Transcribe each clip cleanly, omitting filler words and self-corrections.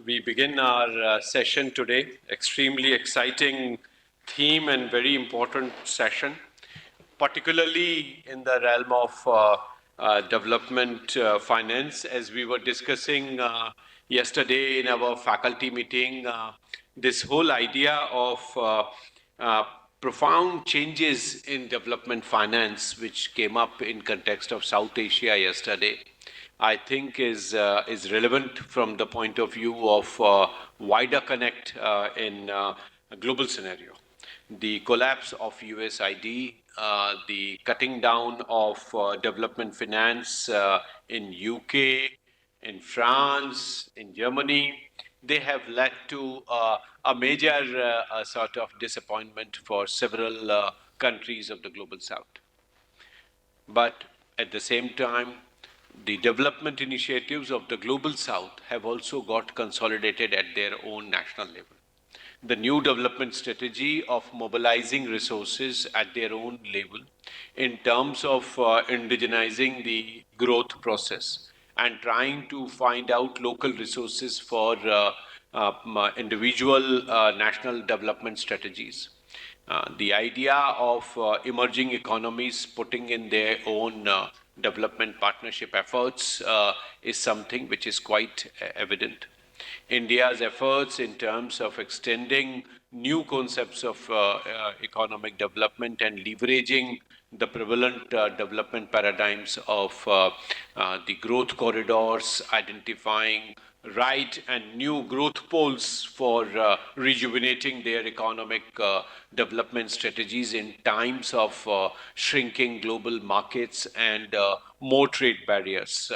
We begin our session today. Extremely exciting theme and very important session, particularly in the realm of development finance. As we were discussing yesterday in our faculty meeting, this whole idea of uh, profound changes in development finance, which came up in context of South Asia yesterday, I think is relevant from the point of view of wider connect in a global scenario. The collapse of USID, the cutting down of development finance in UK, in France, in Germany, they have led to a major sort of disappointment for several countries of the global south. But at the same time, the development initiatives of the global south have also got consolidated at their own national level. The new development strategy of mobilizing resources at their own level in terms of indigenizing the growth process and trying to find out local resources for individual national development strategies. The idea of emerging economies putting in their own development partnership efforts is something which is quite evident. India's efforts in terms of extending new concepts of economic development and leveraging the prevalent development paradigms of the growth corridors, identifying right and new growth poles for rejuvenating their economic development strategies in times of shrinking global markets and more trade barriers.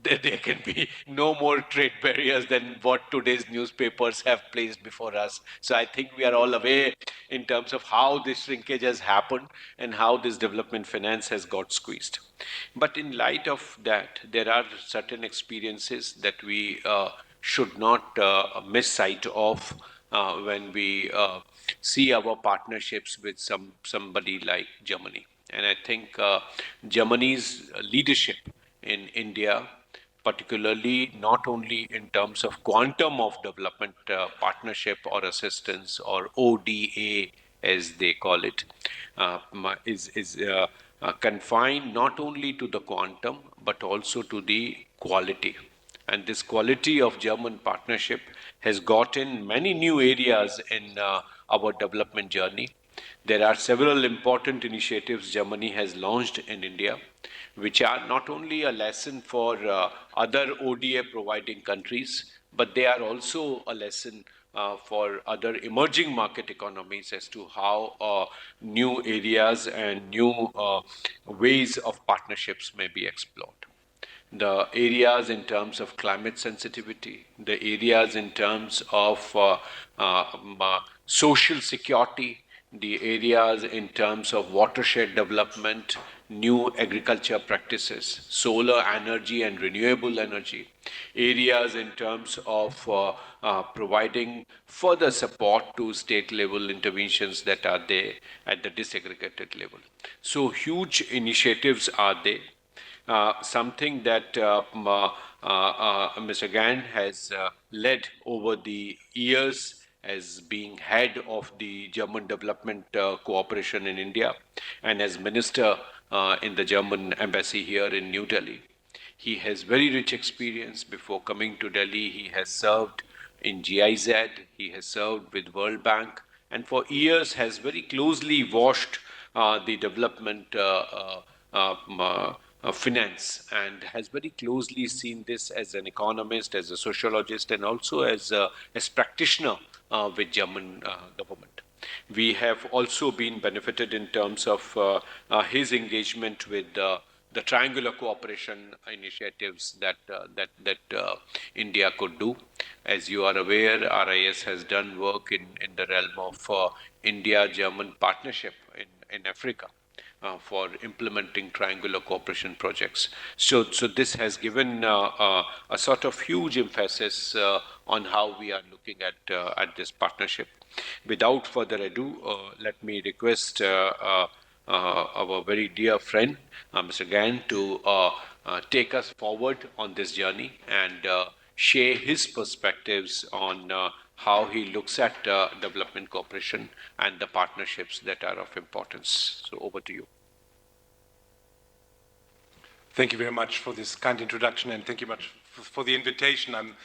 There can be no more trade barriers than what today's newspapers have placed before us. So I think we are all aware in terms of how this shrinkage has happened and how this development finance has got squeezed. But in light of that, there are certain experiences that we should not miss sight of when we see our partnerships with somebody like Germany. And I think Germany's leadership in India, particularly not only in terms of quantum of development partnership or assistance or ODA as they call it, is confined not only to the quantum but also to the quality. And this quality of German partnership has got in many new areas in our development journey. There are several important initiatives Germany has launched in India, which are not only a lesson for other ODA providing countries, but they are also a lesson for other emerging market economies as to how new areas and new ways of partnerships may be explored. The areas in terms of climate sensitivity, the areas in terms of social security, the areas in terms of watershed development, new agriculture practices, solar energy and renewable energy, areas in terms of providing further support to state level interventions that are there at the disaggregated level. So huge initiatives are there. Something that Mr. Gant has led over the years as being head of the German Development Cooperation in India and as minister in the German embassy here in New Delhi. He has very rich experience. Before coming to Delhi, he has served in GIZ, he has served with World Bank, and for years has very closely watched the development finance and has very closely seen this as an economist, as a sociologist, and also as practitioner with German government. We have also been benefited in terms of his engagement with the triangular cooperation initiatives that India could do. As you are aware, RIS has done work in the realm of India-German partnership in Africa for implementing triangular cooperation projects. So this has given a sort of huge emphasis on how we are looking at this partnership. Without further ado, let me request our very dear friend, Mr. Gant, to take us forward on this journey and share his perspectives on how he looks at development cooperation and the partnerships that are of importance. So over to you. Thank you very much for this kind introduction, and thank you much for the invitation. I'm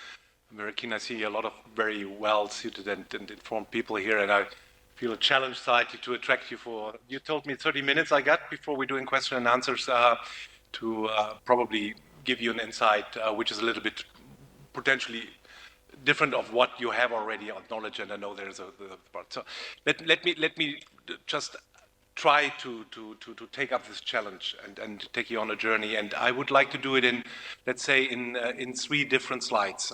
very keen. I see a lot of very well-suited and informed people here, and I feel a challenge slightly to attract you for, you told me 30 minutes I got before we're doing question and answers to probably give you an insight which is a little bit potentially different of what you have already on knowledge, and I know there's a part. So let me just try to take up this challenge and take you on a journey. And I would like to do it in, let's say, in 3 different slides,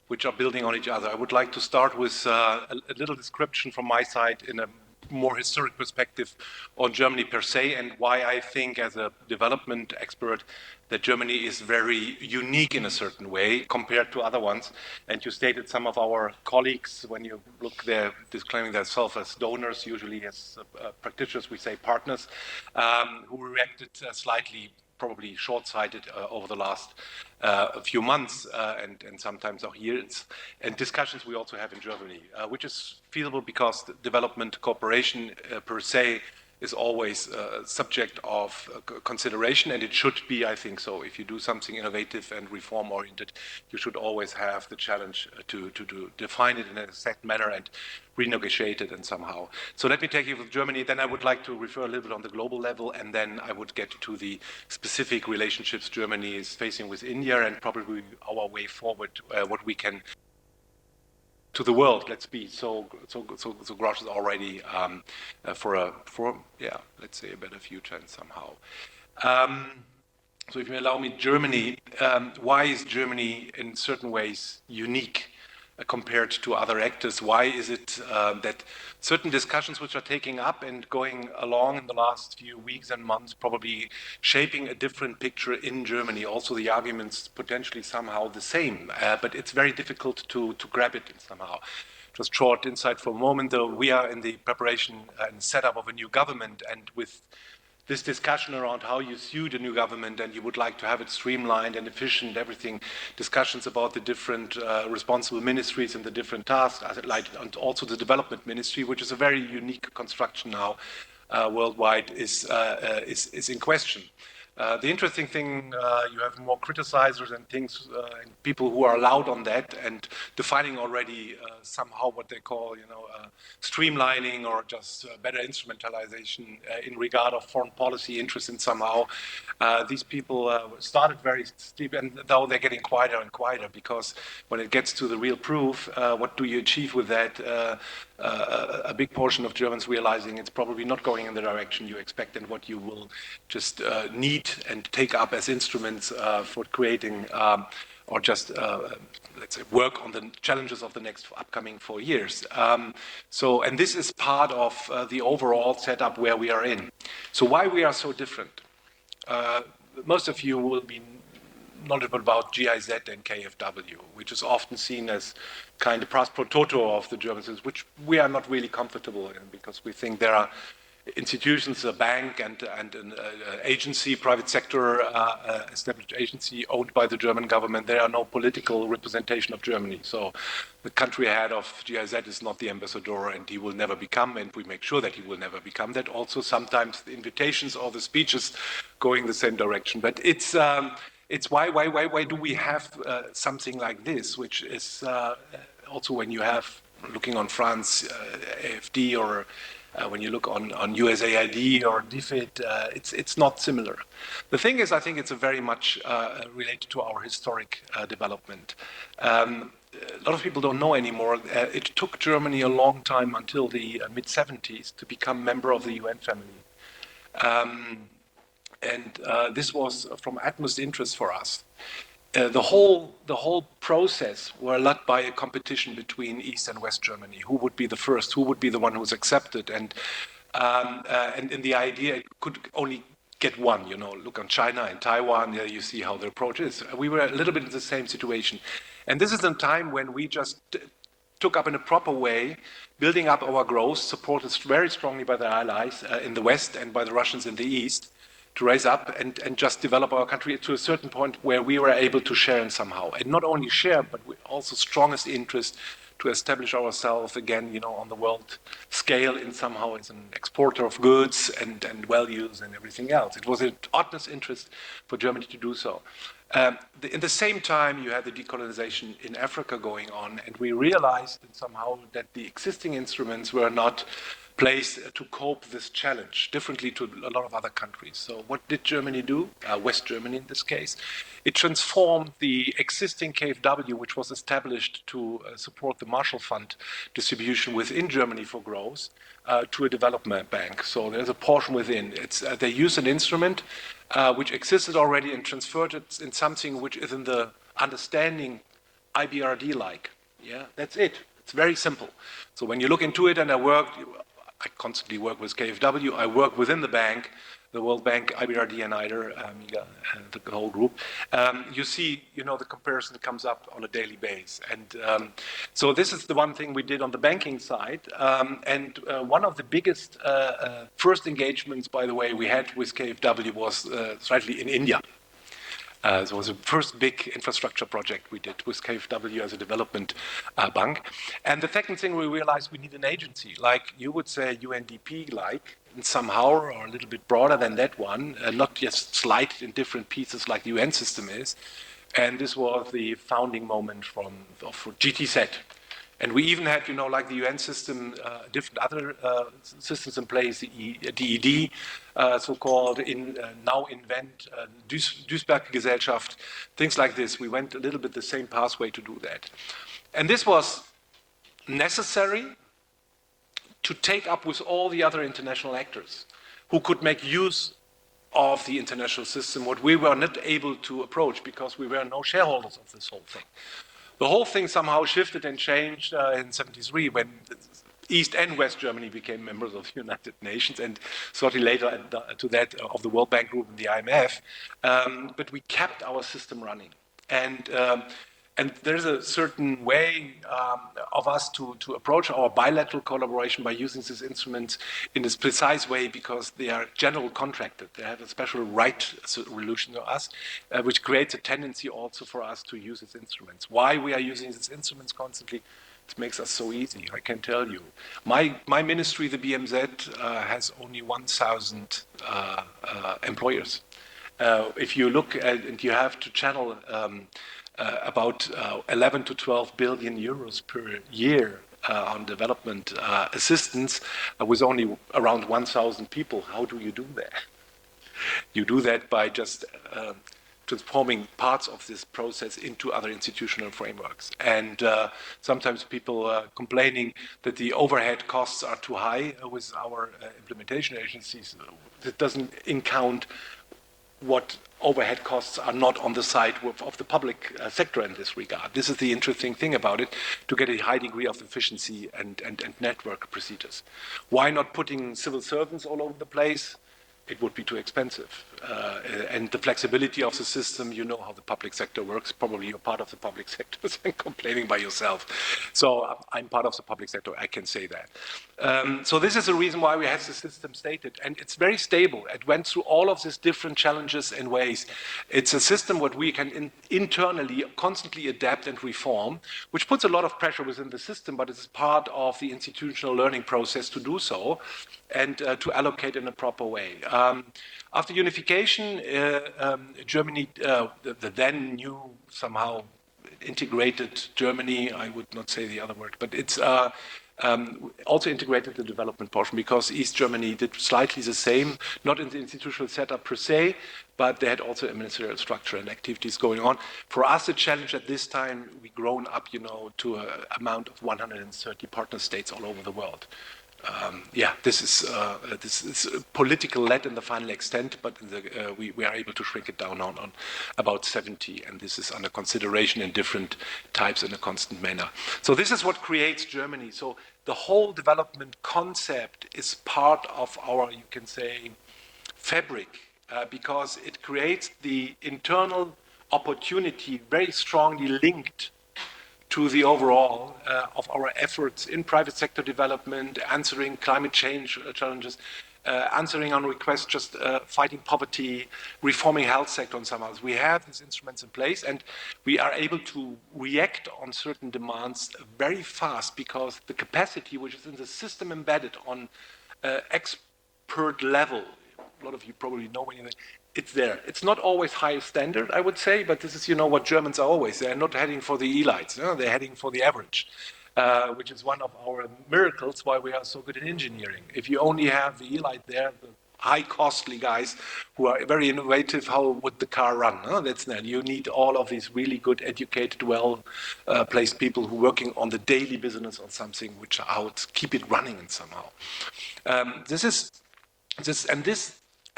which are building on each other. I would like to start with a little description from my side in a more historic perspective on Germany per se, and why I think as a development expert that Germany is very unique in a certain way compared to other ones. And you stated some of our colleagues, when you look there, disclaiming themselves as donors, usually as practitioners, we say partners, who reacted slightly probably short-sighted over the last few months and sometimes auch years, and discussions we also have in Germany, which is feasible because development cooperation per se is always subject of consideration, and it should be, I think so. If you do something innovative and reform-oriented, you should always have the challenge to define it in a set manner and renegotiate it and somehow. So let me take you with Germany, then I would like to refer a little bit on the global level, and then I would get to the specific relationships Germany is facing with India and probably our way forward, what we can to the world. Let's be so gracious already for yeah, let's say a better future and somehow. So if you allow me, Germany, why is Germany in certain ways unique compared to other actors? Why is it that certain discussions which are taking up and going along in the last few weeks and months, probably shaping a different picture in Germany, also the arguments potentially somehow the same, but it's very difficult to grab it somehow. Just short insight for a moment, though, we are in the preparation and setup of a new government, and with this discussion around how you suit a new government and you would like to have it streamlined and efficient, everything, discussions about the different responsible ministries and the different tasks, and also the development ministry, which is a very unique construction now worldwide, is in question. The interesting thing, you have more criticizers and things, and people who are loud on that and defining already somehow what they call, streamlining or just better instrumentalization in regard of foreign policy interest in somehow. These people started very steep, and now they're getting quieter and quieter, because when it gets to the real proof, what do you achieve with that? A big portion of Germans realizing it's probably not going in the direction you expect, and what you will just need and take up as instruments for creating or just, let's say, work on the challenges of the next upcoming 4 years. And this is part of the overall setup where we are in. So why we are so different? Most of you will be knowledgeable about GIZ and KfW, which is often seen as kind of pras pro toto of the Germans, which we are not really comfortable in, because we think there are institutions, a bank and an agency, private sector established agency owned by the German government. There are no political representation of Germany. So the country head of GIZ is not the ambassador, and he will never become, and we make sure that he will never become that. Also, sometimes the invitations or the speeches going the same direction. But it's why do we have something like this, which is also when you have, looking on France, AFD, or when you look on USAID or DFID, it's not similar. The thing is, I think it's very much related to our historic development. A lot of people don't know anymore. It took Germany a long time, until the mid-70s, to become member of the UN family. This was from utmost interest for us. The whole process were led by a competition between East and West Germany. Who would be the first? Who would be the one who's accepted? And in the idea, it could only get one. Look on China and Taiwan. You see how the approach is. We were a little bit in the same situation, and this is a time when we just took up in a proper way, building up our growth, supported very strongly by the allies in the West and by the Russians in the East. to raise up and just develop our country to a certain point where we were able to share in somehow. And not only share, but we also strongest interest to establish ourselves again, you know, on the world scale in somehow as an exporter of goods and values and everything else. It was an utmost interest for Germany to do so. In the same time, you had the decolonization in Africa going on, and we realized that somehow that the existing instruments were not placed to cope this challenge, differently to a lot of other countries. So what did Germany do? West Germany in this case. It transformed the existing KfW, which was established to support the Marshall Fund distribution within Germany for growth, to a development bank. So there's a portion within. They use an instrument which existed already and transferred it in something which is in the understanding IBRD-like. Yeah, that's it. It's very simple. So when you look into it, and I constantly work with KfW. I work within the bank, the World Bank, IBRD, and IDER, the whole group. You see, you know, the comparison comes up on a daily basis. And so this is the one thing we did on the banking side. And one of the biggest first engagements, by the way, we had with KfW was slightly in India. It was the first big infrastructure project we did with KfW as a development bank. And the second thing we realized we need an agency, like you would say UNDP-like, somehow, or a little bit broader than that one, not just sliced in different pieces like the UN system is. And this was the founding moment for GTZ. And we even had, you know, like the UN system, different other systems in place, the DED, so-called, now invent, Duisberg Gesellschaft, things like this. We went a little bit the same pathway to do that. And this was necessary to take up with all the other international actors who could make use of the international system, what we were not able to approach because we were no shareholders of this whole thing. The whole thing somehow shifted and changed in '73 when East and West Germany became members of the United Nations, and shortly later to that of the World Bank Group and the IMF. But we kept our system running. And there's a certain way of us to approach our bilateral collaboration by using these instruments in this precise way because they are general contracted. They have a special right relation to us, which creates a tendency also for us to use these instruments. Why we are using these instruments constantly? It makes us so easy, I can tell you. My ministry, the BMZ, has only 1,000 employers. If you look at, and you have to channel about 11 to 12 billion euros per year on development assistance with only around 1,000 people. How do you do that? You do that by just transforming parts of this process into other institutional frameworks. And sometimes people are complaining that the overhead costs are too high with our implementation agencies. That doesn't account what overhead costs are not on the side of the public sector in this regard. This is the interesting thing about it, to get a high degree of efficiency and network procedures. Why not putting civil servants all over the place? It would be too expensive. And the flexibility of the system, you know how the public sector works. Probably you're part of the public sector and complaining by yourself. So I'm part of the public sector, I can say that. So this is the reason why we have the system stated. And it's very stable. It went through all of these different challenges and ways. It's a system what we can internally constantly adapt and reform, which puts a lot of pressure within the system, but it's part of the institutional learning process to do so and to allocate in a proper way. After unification, Germany, the then new, somehow integrated Germany, I would not say the other word, but it's also integrated the development portion because East Germany did slightly the same, not in the institutional setup per se, but they had also a ministerial structure and activities going on. For us, the challenge at this time, we've grown up, you know, to an amount of 130 partner states all over the world. This is political led in the final extent, but we are able to shrink it down on about 70, and this is under consideration in different types in a constant manner. So this is what creates Germany. So the whole development concept is part of our, you can say, fabric, because it creates the internal opportunity very strongly linked to the overall of our efforts in private sector development, answering climate change challenges, answering on requests, just fighting poverty, reforming health sector and some others. We have these instruments in place, and we are able to react on certain demands very fast because the capacity which is in the system embedded on expert level, a lot of you probably know when it's there. It's not always high standard, I would say, but this is, what Germans are always. They're not heading for the elites, they're heading for the average, which is one of our miracles why we are so good in engineering. If you only have the elite there, the high costly guys who are very innovative, how would the car run? That's not. You need all of these really good, educated, well-placed people who are working on the daily business on something which are out, keep it running and somehow.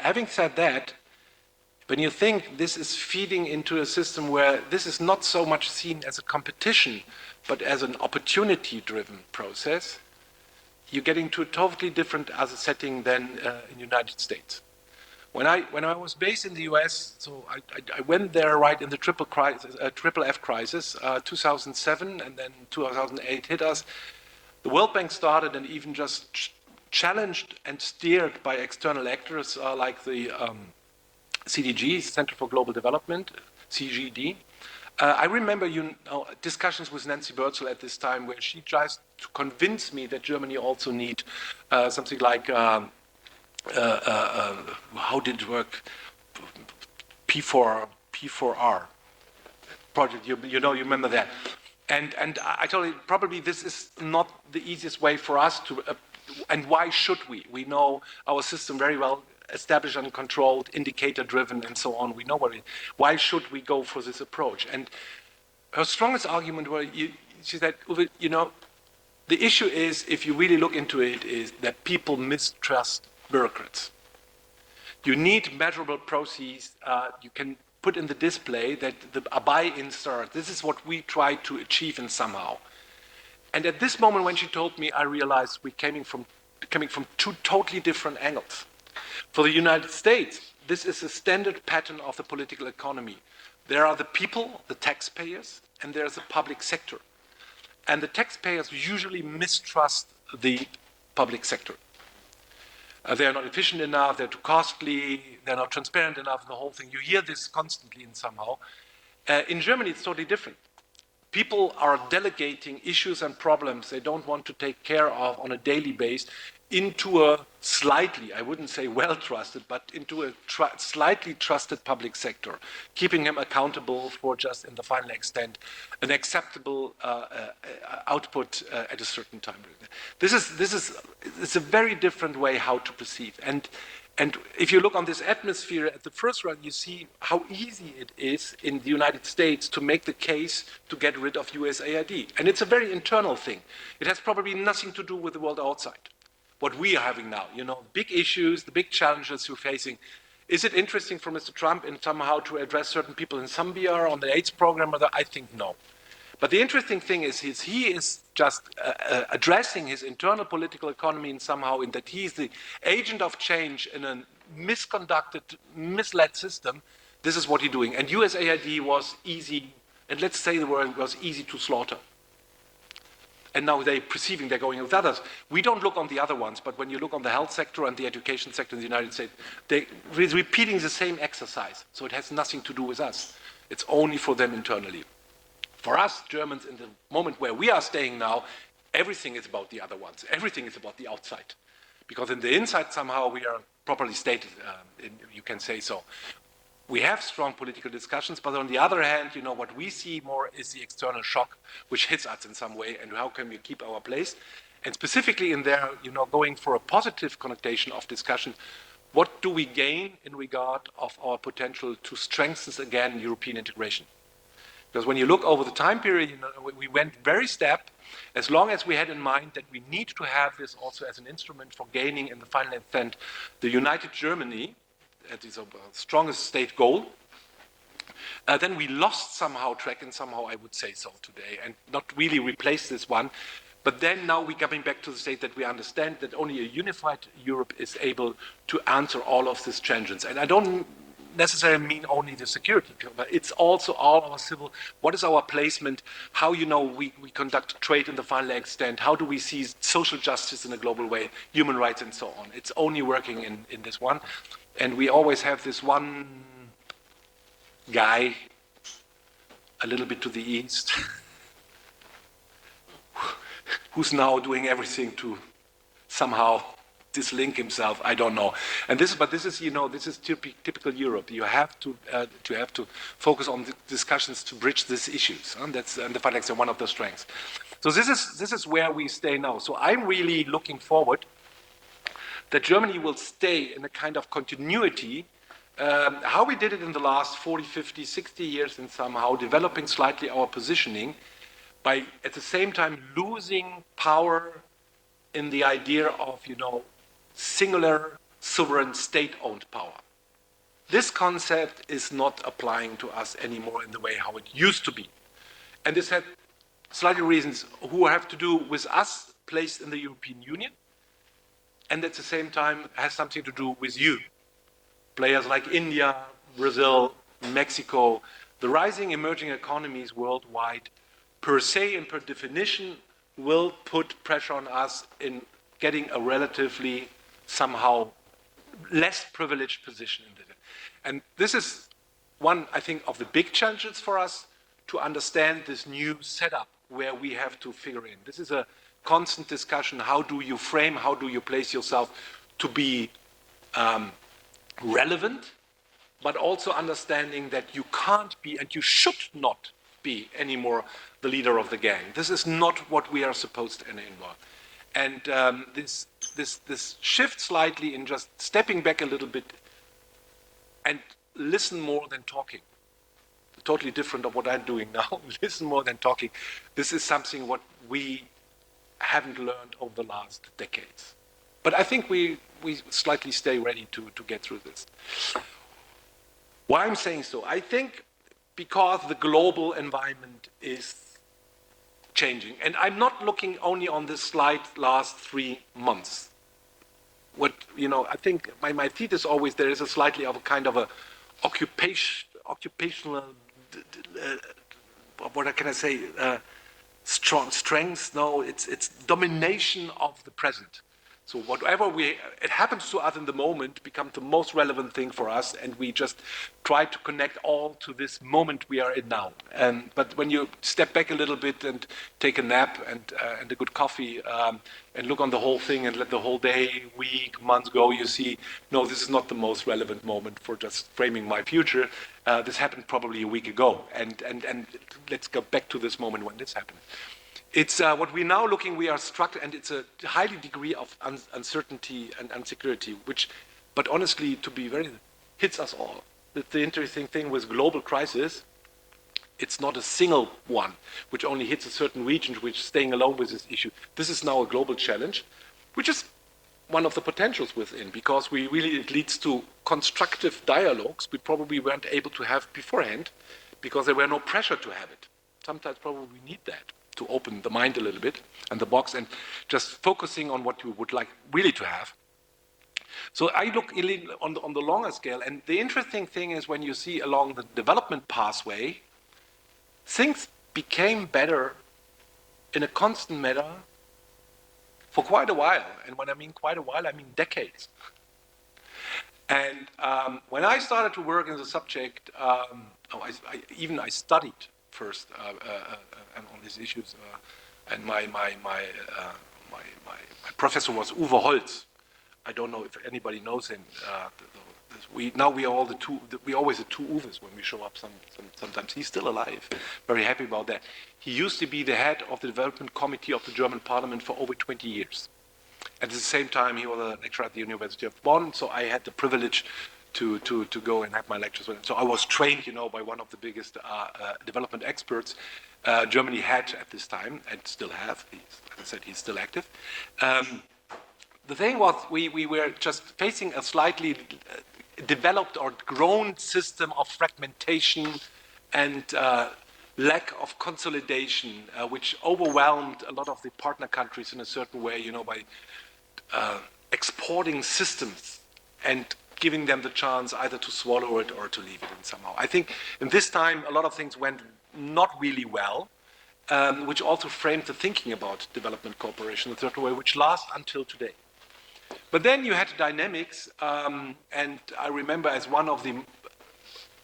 Having said that, when you think this is feeding into a system where this is not so much seen as a competition, but as an opportunity-driven process, you get into a totally different other setting than in the United States. When I was based in the US, so I went there right in the triple F crisis, 2007, and then 2008 hit us. The World Bank started and even just challenged and steered by external actors like the CDG, Center for Global Development, CGD. I remember discussions with Nancy Birdsall at this time where she tries to convince me that Germany also need something like, how did it work? P4R project, you remember that. And I told her, probably this is not the easiest way for us to, and why should we? We know our system very well, established and controlled, indicator-driven, and so on. We know why should we go for this approach? And her strongest argument was, she said, Uwe, the issue is, if you really look into it, is that people mistrust bureaucrats. You need measurable processes. You can put in the display that a buy-in start. This is what we try to achieve in somehow. And at this moment, when she told me, I realized we're coming from two totally different angles. For the United States, this is a standard pattern of the political economy. There are the people, the taxpayers, and there's the public sector. And the taxpayers usually mistrust the public sector. They're not efficient enough, they're too costly, they're not transparent enough, the whole thing. You hear this constantly and somehow. In Germany, it's totally different. People are delegating issues and problems they don't want to take care of on a daily basis into a slightly, I wouldn't say well-trusted, but into a slightly trusted public sector, keeping him accountable for just, in the final extent, an acceptable output at a certain time. It's a very different way how to perceive. And if you look on this atmosphere at the first run, you see how easy it is in the United States to make the case to get rid of USAID. And it's a very internal thing. It has probably nothing to do with the world outside. What we are having now, big issues, the big challenges we're facing. Is it interesting for Mr. Trump in somehow to address certain people in Zambia on the AIDS program? I think no. But the interesting thing is he is just addressing his internal political economy in somehow in that he's the agent of change in a misconducted, misled system. This is what he's doing. And USAID was easy, and let's say the word was easy to slaughter. And now they're perceiving they're going with others. We don't look on the other ones, but when you look on the health sector and the education sector in the United States, they're repeating the same exercise. So it has nothing to do with us. It's only for them internally. For us, Germans, in the moment where we are staying now, everything is about the other ones. Everything is about the outside. Because in the inside, somehow, we are properly stated, you can say so. We have strong political discussions, but on the other hand, what we see more is the external shock, which hits us in some way, and how can we keep our place? And specifically in there, going for a positive connotation of discussion, what do we gain in regard of our potential to strengthen again European integration? Because when you look over the time period, we went very step, as long as we had in mind that we need to have this also as an instrument for gaining, in the final extent, the united Germany, that is our strongest state goal, then we lost somehow track, and somehow I would say so today, and not really replace this one. But then now we're coming back to the state that we understand that only a unified Europe is able to answer all of these challenges. And I don't necessarily mean only the security, but it's also all our civil. What is our placement? How we conduct trade in the final extent? How do we see social justice in a global way, human rights, and so on? It's only working in this one, and we always have this one guy, a little bit to the east, who's now doing everything to somehow dislink himself. I don't know. And this is typical Europe. You have to focus on the discussions to bridge these issues. And the FADEX are one of the strengths. So this is where we stay now. So I'm really looking forward that Germany will stay in a kind of continuity. How we did it in the last 40, 50, 60 years, and somehow developing slightly our positioning by at the same time losing power in the idea of, singular, sovereign, state-owned power. This concept is not applying to us anymore in the way how it used to be. And this had slightly reasons who have to do with us placed in the European Union, and at the same time has something to do with you. Players like India, Brazil, Mexico, the rising emerging economies worldwide, per se and per definition, will put pressure on us in getting a relatively somehow less privileged position in it. And this is one, I think, of the big challenges for us to understand this new setup where we have to figure in. This is a constant discussion. How do you frame, how do you place yourself to be relevant, but also understanding that you can't be and you should not be anymore the leader of the gang. This is not what we are supposed to anymore. And this shift slightly in just stepping back a little bit and listen more than talking. Totally different of what I'm doing now. Listen more than talking. This is something what we haven't learned over the last decades. But I think we slightly stay ready to get through this. Why I'm saying so? I think because the global environment is changing. And I'm not looking only on this slide last 3 months. I think my thesis always, there is a slightly of a kind of a occupational, what can I say, strong strength? No, it's domination of the present. So whatever it happens to us in the moment becomes the most relevant thing for us, and we just try to connect all to this moment we are in now. But when you step back a little bit and take a nap and a good coffee and look on the whole thing and let the whole day, week, months go, you see, no, this is not the most relevant moment for just framing my future. This happened probably a week ago, and let's go back to this moment when this happened. It's what we're now looking, we are struck, and it's a high degree of uncertainty and insecurity, but honestly, to be very, hits us all. The interesting thing with global crisis, it's not a single one, which only hits a certain region, which is staying alone with this issue. This is now a global challenge, which is one of the potentials within, because it leads to constructive dialogues we probably weren't able to have beforehand, because there were no pressure to have it. Sometimes probably we need that, to open the mind a little bit and the box and just focusing on what you would like really to have. So I look on the longer scale, and the interesting thing is when you see along the development pathway, things became better in a constant manner for quite a while. And when I mean quite a while, I mean decades. And when I started to work in the subject, I studied first on these issues, and my professor was Uwe Holz. I don't know if anybody knows him. We are all we always the two Uves when we show up. Sometimes he's still alive. Very happy about that. He used to be the head of the development committee of the German Parliament for over 20 years. At the same time, he was a lecturer at the University of Bonn. So I had the privilege to go and have my lectures with him. So I was trained, by one of the biggest development experts Germany had at this time, and still have. As I said, he's still active. The thing was, we were just facing a slightly developed or grown system of fragmentation and lack of consolidation, which overwhelmed a lot of the partner countries in a certain way, by exporting systems and giving them the chance either to swallow it or to leave it in somehow. I think in this time, a lot of things went not really well, which also framed the thinking about development cooperation, the third way, which lasts until today. But then you had dynamics, and I remember as one of the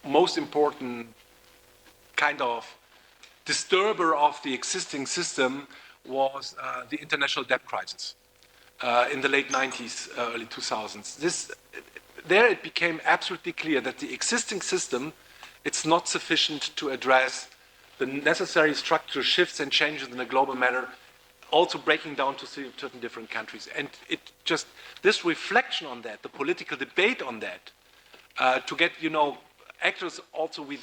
most important kind of disturber of the existing system was the international debt crisis in the late 90s, early 2000s. There it became absolutely clear that the existing system, it's not sufficient to address the necessary structural shifts and changes in the global manner, also breaking down to certain different countries. And it just, this reflection on that, the political debate on that, to get, actors also with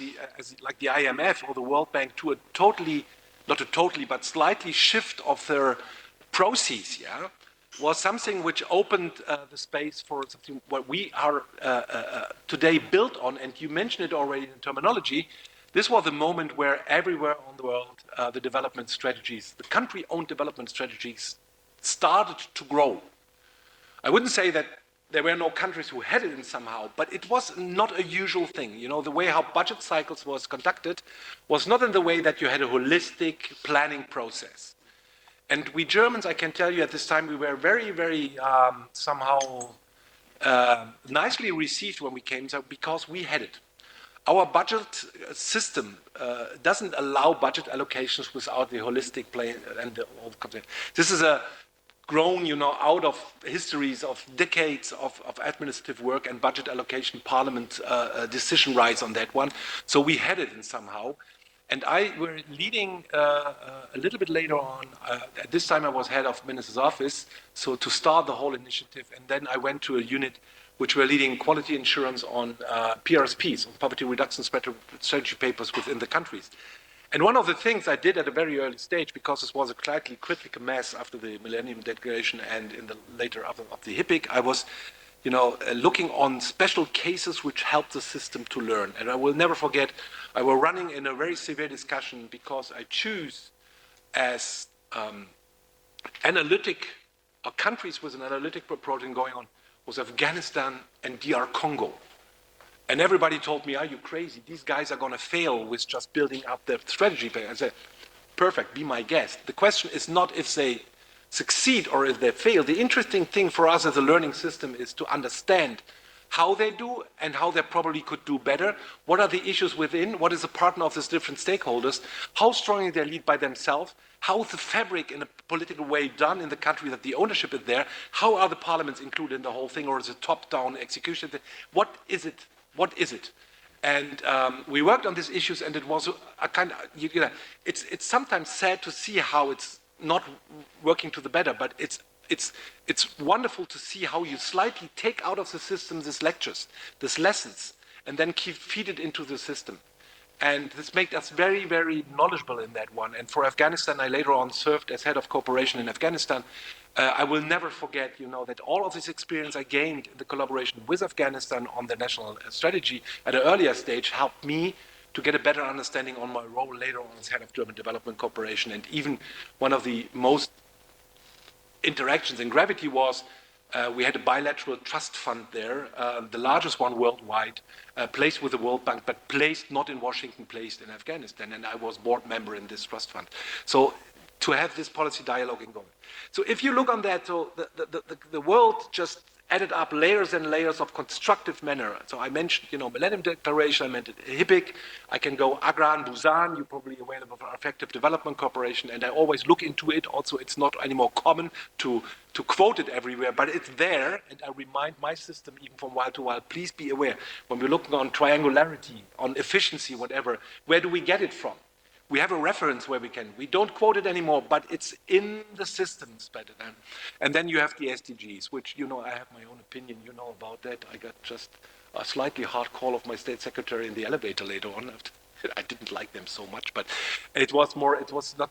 like the IMF or the World Bank to a totally, not a totally, but slightly shift of their process, was something which opened the space for something what we are today built on. And you mentioned it already in terminology. This was the moment where everywhere on the world, the development strategies, the country-owned development strategies started to grow. I wouldn't say that there were no countries who had it in somehow, but it was not a usual thing. The way how budget cycles was conducted was not in the way that you had a holistic planning process. And we Germans, I can tell you at this time, we were very, very somehow nicely received when we came, because we had it. Our budget system doesn't allow budget allocations without the holistic plan and all the content. This is grown, out of histories of decades of administrative work and budget allocation, parliament decision rights on that one. So we had it in somehow. And I were leading a little bit later on, at this time I was head of minister's office, so to start the whole initiative. And then I went to a unit which were leading quality assurance on PRSPs, on poverty reduction strategy papers within the countries. And one of the things I did at a very early stage, because this was a slightly critical mass after the Millennium Declaration and in the later of the HIPC, I was looking on special cases which helped the system to learn. And I will never forget, I was running in a very severe discussion because I choose as countries with an analytic approach going on was Afghanistan and DR Congo. And everybody told me, are you crazy? These guys are going to fail with just building up their strategy. I said, perfect, be my guest. The question is not if they succeed or if they fail. The interesting thing for us as a learning system is to understand how they do and how they probably could do better. What are the issues within? What is the partner of these different stakeholders? How strongly they lead by themselves? How is the fabric in a political way done in the country that the ownership is there? How are the parliaments included in the whole thing, or is it top-down execution? What is it? What is it? And we worked on these issues, and it was a kind of, it's sometimes sad to see how it's not working to the better, but it's wonderful to see how you slightly take out of the system these lectures, these lessons, and then feed it into the system. And this made us very, very knowledgeable in that one. And for Afghanistan, I later on served as head of cooperation in Afghanistan. I will never forget, that all of this experience I gained in the collaboration with Afghanistan on the national strategy at an earlier stage helped me to get a better understanding on my role later on as head of German development cooperation. And even one of the most interactions in gravity was we had a bilateral trust fund there, the largest one worldwide, placed with the World Bank, but placed not in Washington, placed in Afghanistan. And I was board member in this trust fund. So to have this policy dialogue going. So if you look on that, so the world just added up layers and layers of constructive manner. So I mentioned, Millennium Declaration, I mentioned HIPC, I can go Agran, Busan, you're probably aware of our effective development cooperation, and I always look into it. Also, it's not anymore common to quote it everywhere, but it's there, and I remind my system even from while to while, please be aware, when we're looking on triangularity, on efficiency, whatever, where do we get it from? We have a reference where we don't quote it anymore, but it's in the systems better than. And then you have the SDGs, which, I have my own opinion, about that. I got just a slightly hard call of my state secretary in the elevator later on. I didn't like them so much, but it was not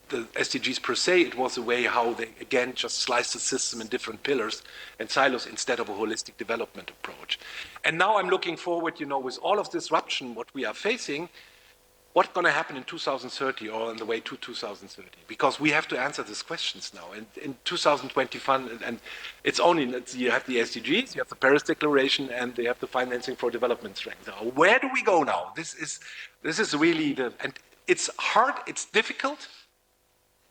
the SDGs per se, it was a way how they, again, just sliced the system in different pillars and silos instead of a holistic development approach. And now I'm looking forward, with all of disruption, what we are facing, what's going to happen in 2030 or on the way to 2030? Because we have to answer these questions now. And in 2021, and you have the SDGs, you have the Paris Declaration, and you have the financing for development strength. Now, where do we go now? This is really and it's hard, it's difficult,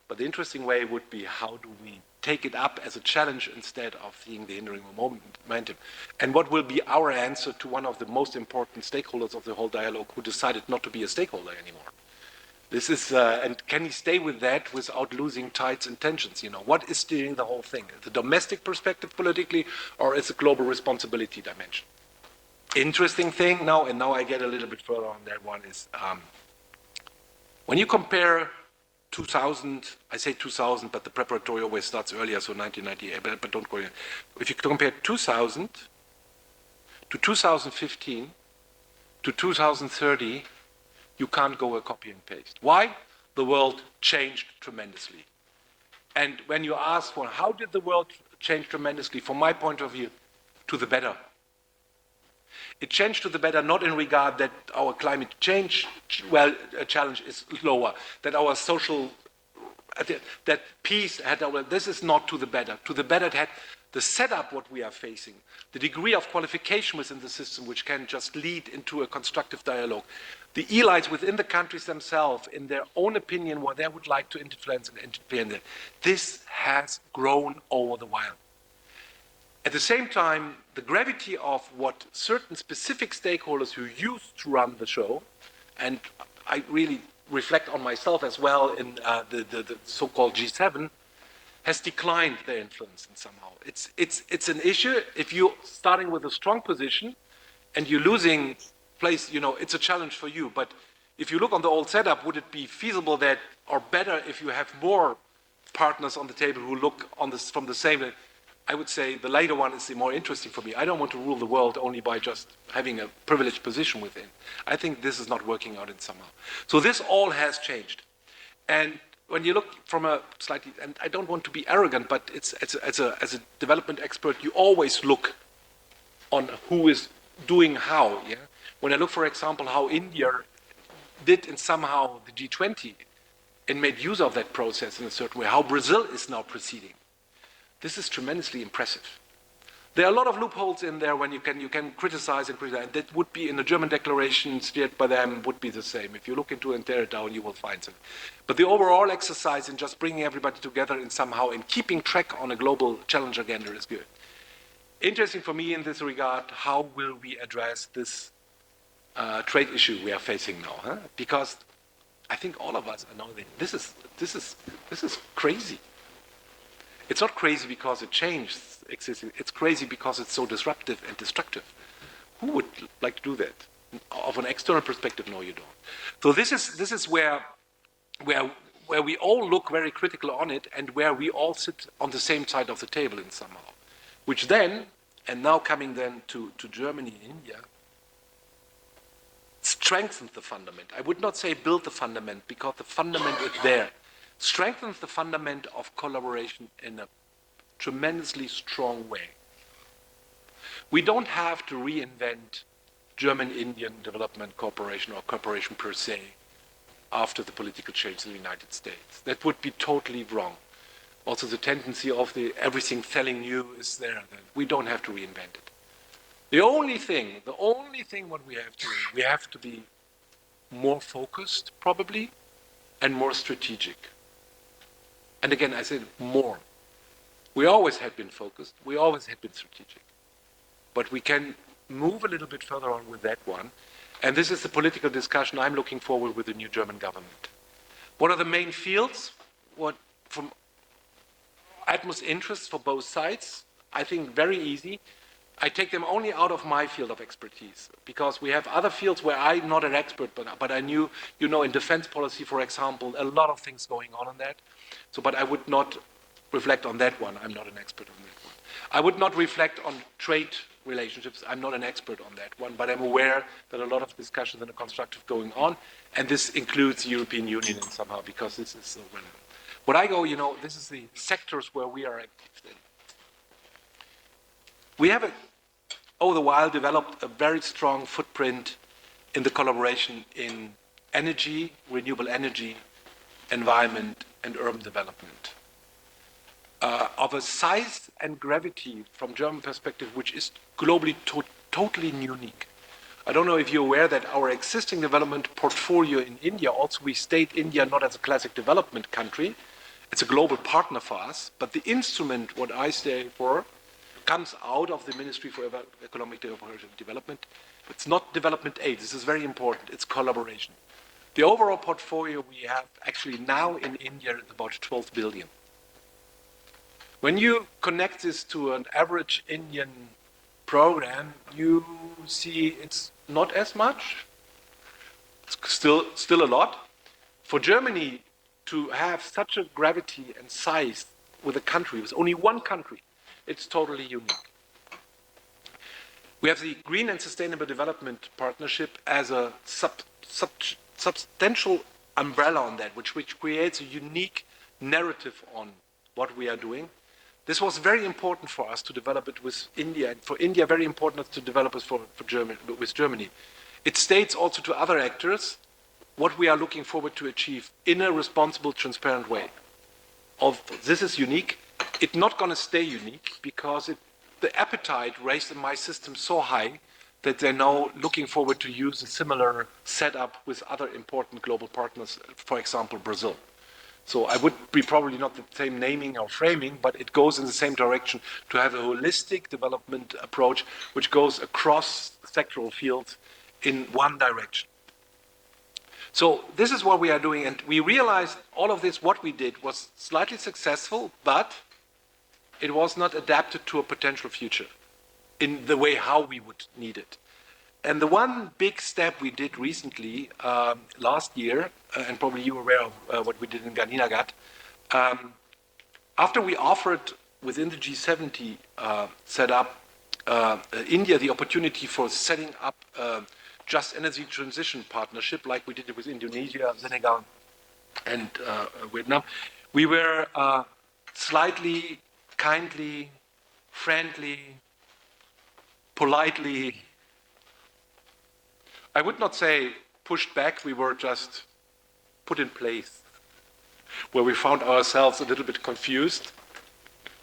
but the interesting way would be how do we take it up as a challenge instead of seeing the hindering momentum. And what will be our answer to one of the most important stakeholders of the whole dialogue who decided not to be a stakeholder anymore? This is, and can he stay with that without losing tides and tensions? What is steering the whole thing? The domestic perspective politically, or is a global responsibility dimension? Interesting thing now, and now I get a little bit further on that one, is when you compare 2000, I say 2000, but the preparatory always starts earlier, so 1998, but don't go in. If you compare 2000 to 2015 to 2030, you can't go a copy and paste. Why? The world changed tremendously. And when you ask for how did the world change tremendously, from my point of view, to the better. It changed to the better, not in regard that our climate change challenge is lower, that our social, that peace had, this is not to the better. To the better, it had the setup what we are facing, the degree of qualification within the system which can just lead into a constructive dialogue, the elites within the countries themselves, in their own opinion, what they would like to influence and interfere in. This has grown over the while. At the same time, the gravity of what certain specific stakeholders who used to run the show, and I really reflect on myself as well in the so-called G7, has declined their influence in somehow. It's an issue. If you're starting with a strong position and you're losing place, it's a challenge for you. But if you look on the old setup, would it be feasible that, or better if you have more partners on the table who look on this from the same? I would say the later one is the more interesting for me. I don't want to rule the world only by just having a privileged position within. I think this is not working out in somehow. So this all has changed. And when you look from a slightly, and I don't want to be arrogant, but it's as a development expert, you always look on who is doing how. Yeah. When I look, for example, how India did in somehow the G20 and made use of that process in a certain way, how Brazil is now proceeding. This is tremendously impressive. There are a lot of loopholes in there when you can criticize and criticize. And that would be in the German declaration steered by them would be the same. If you look into and tear it down, you will find something. But the overall exercise in just bringing everybody together and somehow in keeping track on a global challenge agenda is good. Interesting for me in this regard, how will we address this trade issue we are facing now? Huh? Because I think all of us know that this is crazy. It's not crazy because it changed existing. It's crazy because it's so disruptive and destructive. Who would like to do that? Of an external perspective, no, you don't. So this is where we all look very critical on it, and where we all sit on the same side of the table in somehow. Which then, and now coming then to Germany and India, strengthens the fundament. I would not say build the fundament, because the fundament is there. Strengthens the fundament of collaboration in a tremendously strong way. We don't have to reinvent German-Indian development cooperation or cooperation per se after the political change in the United States. That would be totally wrong. Also, the tendency of the everything selling new is there. We don't have to reinvent it. The only thing what we have to be more focused, probably, and more strategic. And again, I said more. We always had been focused. We always had been strategic. But we can move a little bit further on with that one. And this is the political discussion I'm looking forward with the new German government. What are the main fields? What from utmost interest for both sides? I think very easy. I take them only out of my field of expertise, because we have other fields where I'm not an expert, but I knew, in defense policy, for example, a lot of things going on that. So, but I would not reflect on that one. I'm not an expert on that one. I would not reflect on trade relationships. I'm not an expert on that one, but I'm aware that a lot of discussions and constructive going on, and this includes the European Union somehow, because this is so relevant. When I go, this is the sectors where we are active in. We have, over the while, developed a very strong footprint in the collaboration in energy, renewable energy, environment, and urban development. Of a size and gravity from German perspective, which is globally totally unique. I don't know if you're aware that our existing development portfolio in India, also we state India not as a classic development country, it's a global partner for us, but the instrument, what I say for, comes out of the Ministry for Economic Development. It's not development aid, this is very important, it's collaboration. The overall portfolio we have actually now in India is about 12 billion. When you connect this to an average Indian program, you see it's not as much. It's still a lot. For Germany to have such a gravity and size with a country, with only one country, it's totally unique. We have the Green and Sustainable Development Partnership as a substantial umbrella on that, which creates a unique narrative on what we are doing. This was very important for us to develop it with India, and for India very important to develop it with Germany. It states also to other actors what we are looking forward to achieve in a responsible, transparent way. This is unique. It's not going to stay unique because the appetite raised in my system so high that they're now looking forward to use a similar setup with other important global partners, for example, Brazil. So I would be probably not the same naming or framing, but it goes in the same direction to have a holistic development approach which goes across sectoral fields in one direction. So this is what we are doing, and we realized all of this, what we did was slightly successful, but it was not adapted to a potential future in the way how we would need it. And the one big step we did recently, last year, and probably you were aware of what we did in Gandhinagar, after we offered within the G70 setup India the opportunity for setting up just energy transition partnership, like we did it with Indonesia, Senegal, and Vietnam, we were slightly, kindly, friendly, politely, I would not say pushed back, we were just put in place, where we found ourselves a little bit confused.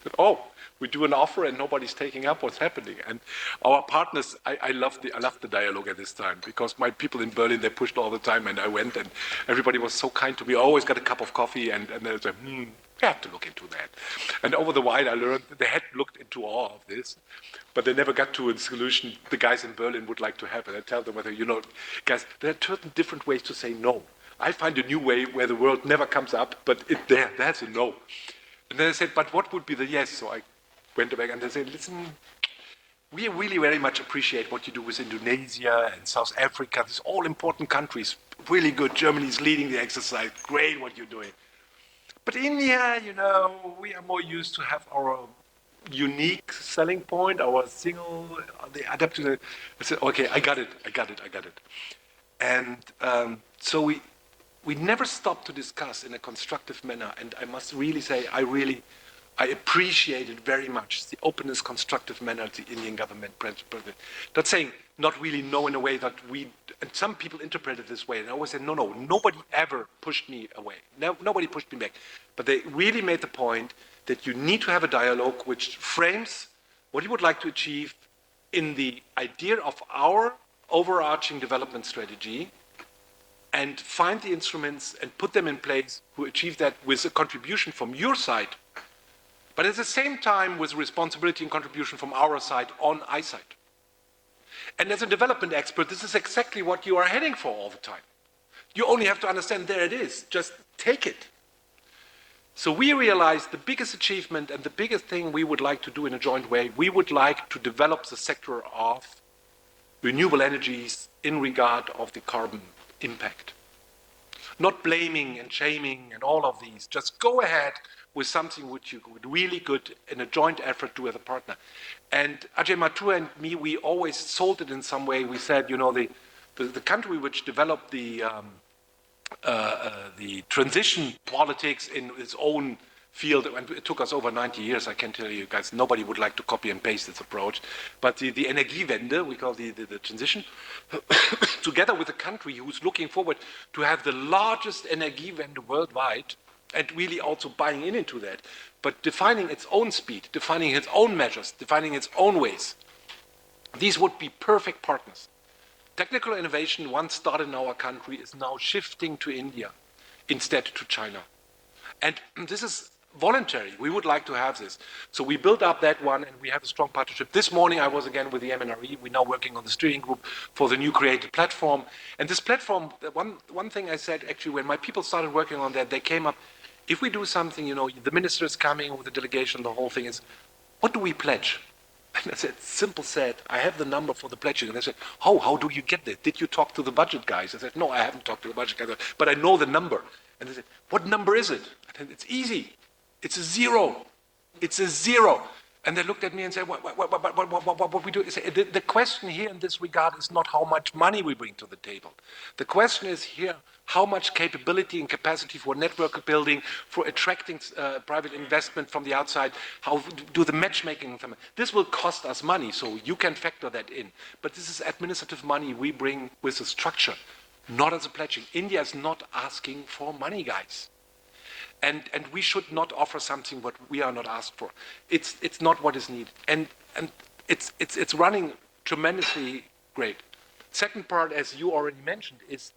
That, oh, we do an offer and nobody's taking up what's happening. And our partners, I loved the dialogue at this time, because my people in Berlin, they pushed all the time, and I went, and everybody was so kind to me. I always got a cup of coffee, and they said, we have to look into that. And over the while, I learned they had looked into all of this, but they never got to a solution the guys in Berlin would like to have. And I tell them, guys, there are certain different ways to say no. I find a new way where the word never comes up, but that's a no. And then I said, but what would be the yes? So I went back and they said, listen, we really very much appreciate what you do with Indonesia and South Africa. These all important countries, really good. Germany is leading the exercise. Great what you're doing. But India, we are more used to have our unique selling point, our single, the adaptive. I said, okay, I got it. And so we never stopped to discuss in a constructive manner. And I must really say, I appreciated very much the openness, constructive manner the Indian government presented. Not saying not really no in a way that and some people interpret it this way, and I always said, no, nobody ever pushed me away. No, nobody pushed me back. But they really made the point that you need to have a dialogue which frames what you would like to achieve in the idea of our overarching development strategy, and find the instruments and put them in place who achieve that with a contribution from your side, but at the same time with responsibility and contribution from our side on eyesight. And as a development expert, this is exactly what you are heading for all the time. You only have to understand, there it is, just take it. So we realized the biggest achievement and the biggest thing we would like to do in a joint way, we would like to develop the sector of renewable energies in regard of the carbon impact. Not blaming and shaming and all of these, just go ahead with something which you could really good in a joint effort do with a partner. And Ajay Mathur and me, we always sold it in some way. We said, the country which developed the transition politics in its own field, and it took us over 90 years, I can tell you guys, nobody would like to copy and paste this approach, but the Energiewende, we call the transition, together with a country who's looking forward to have the largest Energiewende worldwide, and really also buying into that, but defining its own speed, defining its own measures, defining its own ways. These would be perfect partners. Technical innovation, once started in our country, is now shifting to India instead to China. And this is voluntary. We would like to have this. So we built up that one, and we have a strong partnership. This morning I was again with the MNRE. We're now working on the steering group for the new created platform. And this platform, one thing I said actually when my people started working on that, they came up, if we do something, you know, the minister is coming with the delegation, the whole thing is, what do we pledge? And I said, simple said, I have the number for the pledging. And they said, how do you get that? Did you talk to the budget guys? I said, no, I haven't talked to the budget guys, but I know the number. And they said, what number is it? I said, it's easy. It's a zero. It's a zero. And they looked at me and said, what we do? The question here in this regard is not how much money we bring to the table. The question is here, how much capability and capacity for network building, for attracting private investment from the outside, how do the matchmaking. This will cost us money, so you can factor that in. But this is administrative money we bring with a structure, not as a pledging. India is not asking for money, guys. And we should not offer something what we are not asked for. It's not what is needed. And it's running tremendously great. Second part, as you already mentioned, is,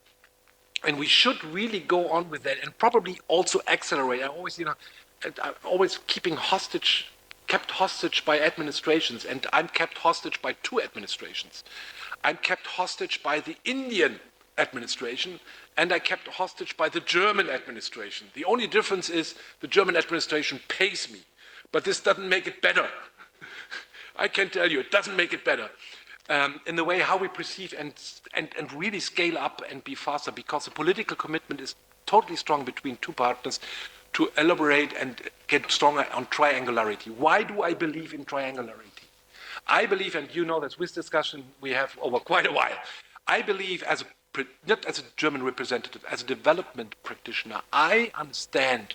and we should really go on with that and probably also accelerate. I always, I'm always kept hostage by administrations, and I'm kept hostage by two administrations. I'm kept hostage by the Indian administration, and I kept hostage by the German administration. The only difference is the German administration pays me, but this doesn't make it better. I can tell you, it doesn't make it better. In the way how we perceive and really scale up and be faster, because the political commitment is totally strong between two partners to elaborate and get stronger on triangularity. Why do I believe in triangularity? I believe, and you know that with discussion we have over quite a while, I believe not as a German representative, as a development practitioner, I understand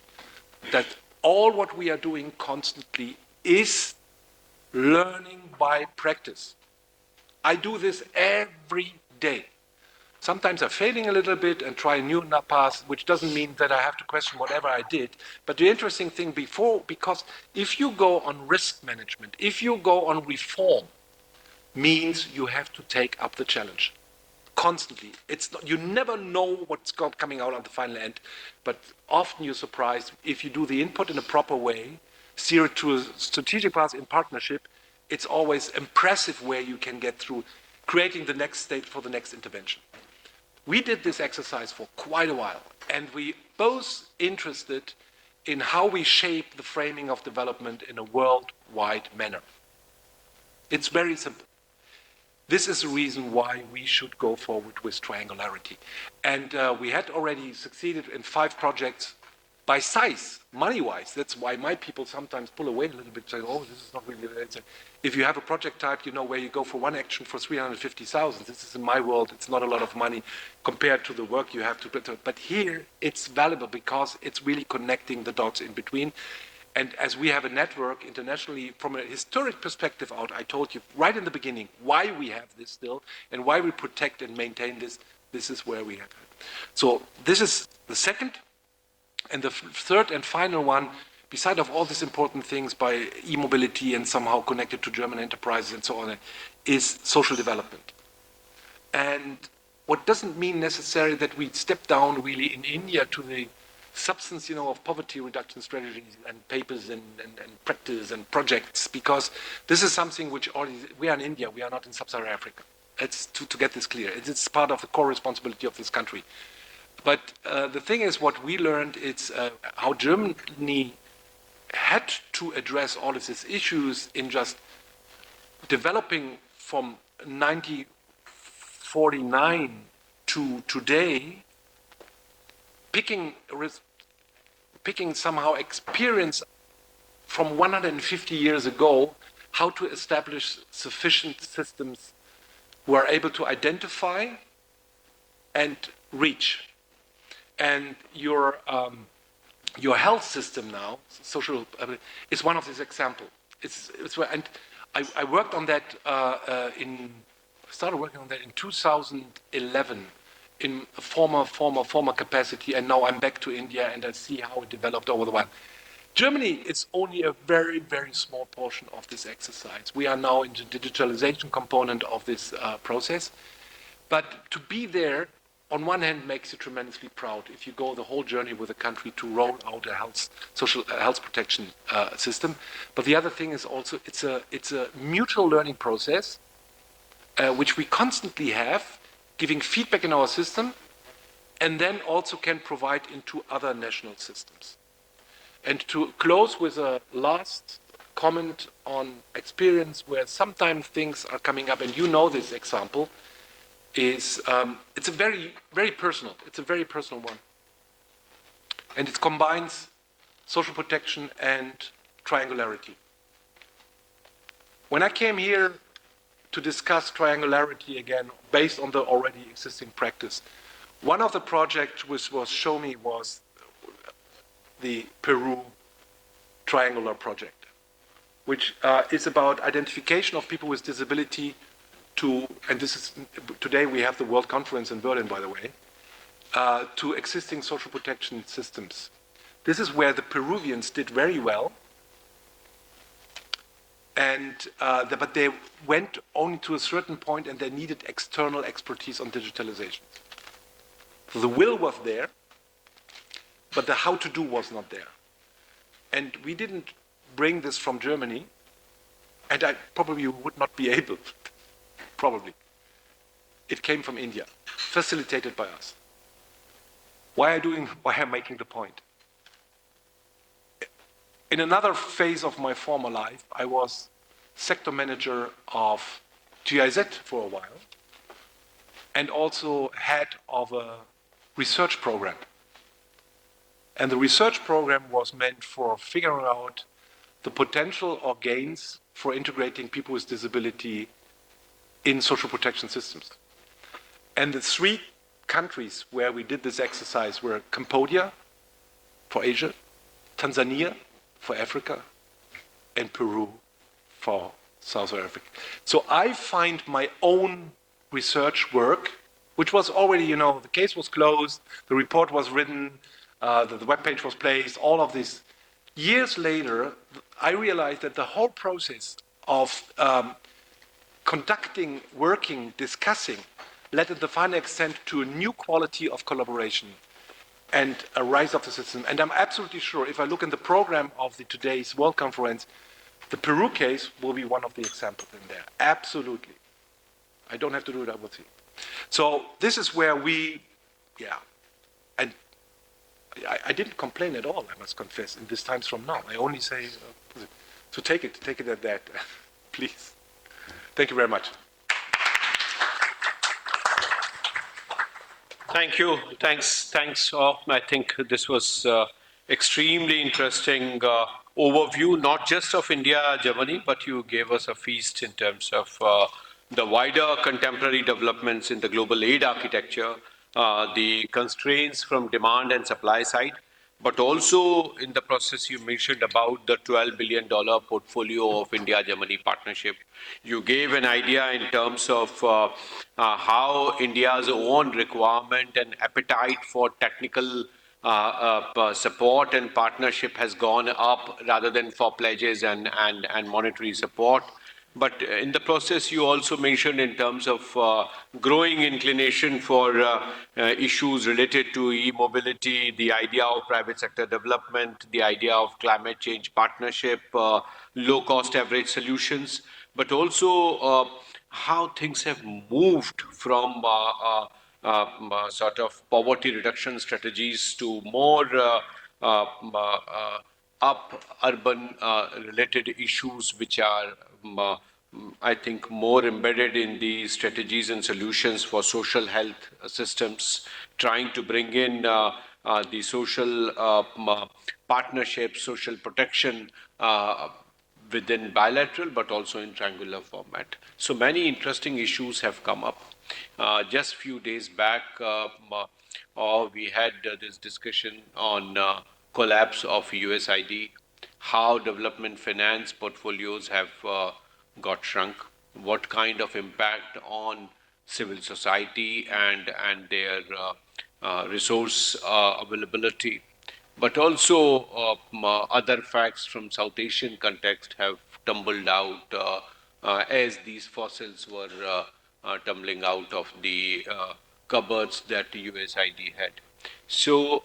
that all what we are doing constantly is learning by practice. I do this every day. Sometimes I'm failing a little bit and try a new path, which doesn't mean that I have to question whatever I did. But the interesting thing because if you go on risk management, if you go on reform, means you have to take up the challenge. Constantly. You never know what's coming out on the final end, but often you're surprised if you do the input in a proper way, steer it to a strategic path in partnership. It's always impressive where you can get through creating the next state for the next intervention. We did this exercise for quite a while, and we both interested in how we shape the framing of development in a worldwide manner. It's very simple. This is the reason why we should go forward with triangularity. And we had already succeeded in 5 projects by size, money-wise. That's why my people sometimes pull away a little bit, saying, oh, this is not really... If you have a project type, you know where you go for one action for 350,000. This is in my world, it's not a lot of money compared to the work you have to put. But here, it's valuable because it's really connecting the dots in between. And as we have a network internationally, from a historic perspective out, I told you right in the beginning why we have this still and why we protect and maintain this. This is where we have it. So this is the second. And the third and final one, beside of all these important things by e-mobility and somehow connected to German enterprises and so on, is social development. And what doesn't mean necessarily that we step down really in India to the substance, of poverty reduction strategies and papers and practice and projects, because this is something which we are in India, we are not in sub-Saharan Africa. It's to get this clear. It's part of the core responsibility of this country. But the thing is, what we learned is how Germany had to address all of these issues in just developing from 1949 to today, picking somehow experience from 150 years ago, how to establish sufficient systems who are able to identify and reach. And your your health system now, social, is one of these examples. And I worked on that started working on that in 2011 in a former capacity, and now I'm back to India and I see how it developed over the while. Germany is only a very, very small portion of this exercise. We are now in the digitalization component of this process. But to be there, on one hand, makes you tremendously proud if you go the whole journey with a country to roll out a social health protection system. But the other thing is also it's a mutual learning process, which we constantly have, giving feedback in our system, and then also can provide into other national systems. And to close with a last comment on experience where sometimes things are coming up, and you know this example, is it's a very, very personal, it's a very personal one. And it combines social protection and triangularity. When I came here to discuss triangularity again, based on the already existing practice, one of the projects which was shown me was the Peru Triangular Project, which is about identification of people with disability and this is, today we have the World Conference in Berlin, by the way, to existing social protection systems. This is where the Peruvians did very well, but they went only to a certain point and they needed external expertise on digitalization. So the will was there, but the how to do was not there. And we didn't bring this from Germany, and I probably would not be able, probably. It came from India, facilitated by us. Why I'm making the point? In another phase of my former life, I was sector manager of GIZ for a while, and also head of a research program. And the research program was meant for figuring out the potential or gains for integrating people with disability in social protection systems. And the 3 countries where we did this exercise were Cambodia for Asia, Tanzania for Africa, and Peru for South Africa. So I find my own research work, which was already, the case was closed, the report was written, the webpage was placed, all of this. Years later, I realized that the whole process of conducting, working, discussing, led to the final extent to a new quality of collaboration and a rise of the system. And I'm absolutely sure, if I look in the program of today's World Conference, the Peru case will be one of the examples in there. Absolutely. I don't have to do it, I will see. So this is where and I didn't complain at all, I must confess, in these times from now. I only say, so take it at that, please. Thank you very much. Thank you. Thanks. I think this was extremely interesting overview, not just of India, Germany, but you gave us a feast in terms of the wider contemporary developments in the global aid architecture, the constraints from demand and supply side, but also in the process you mentioned about the $12 billion portfolio of India-Germany partnership. You gave an idea in terms of how India's own requirement and appetite for technical support and partnership has gone up rather than for pledges and monetary support. But in the process, you also mentioned in terms of growing inclination for issues related to e-mobility, the idea of private sector development, the idea of climate change partnership, low-cost average solutions, but also how things have moved from sort of poverty reduction strategies to more up urban related issues which are I think more embedded in the strategies and solutions for social health systems, trying to bring in the social partnerships, social protection within bilateral but also in triangular format. So many interesting issues have come up. Just few days back, we had this discussion on collapse of USID, how development finance portfolios have got shrunk, what kind of impact on civil society and their resource availability, but also other facts from South Asian context have tumbled out as these fossils were tumbling out of the cupboards that USID had. So,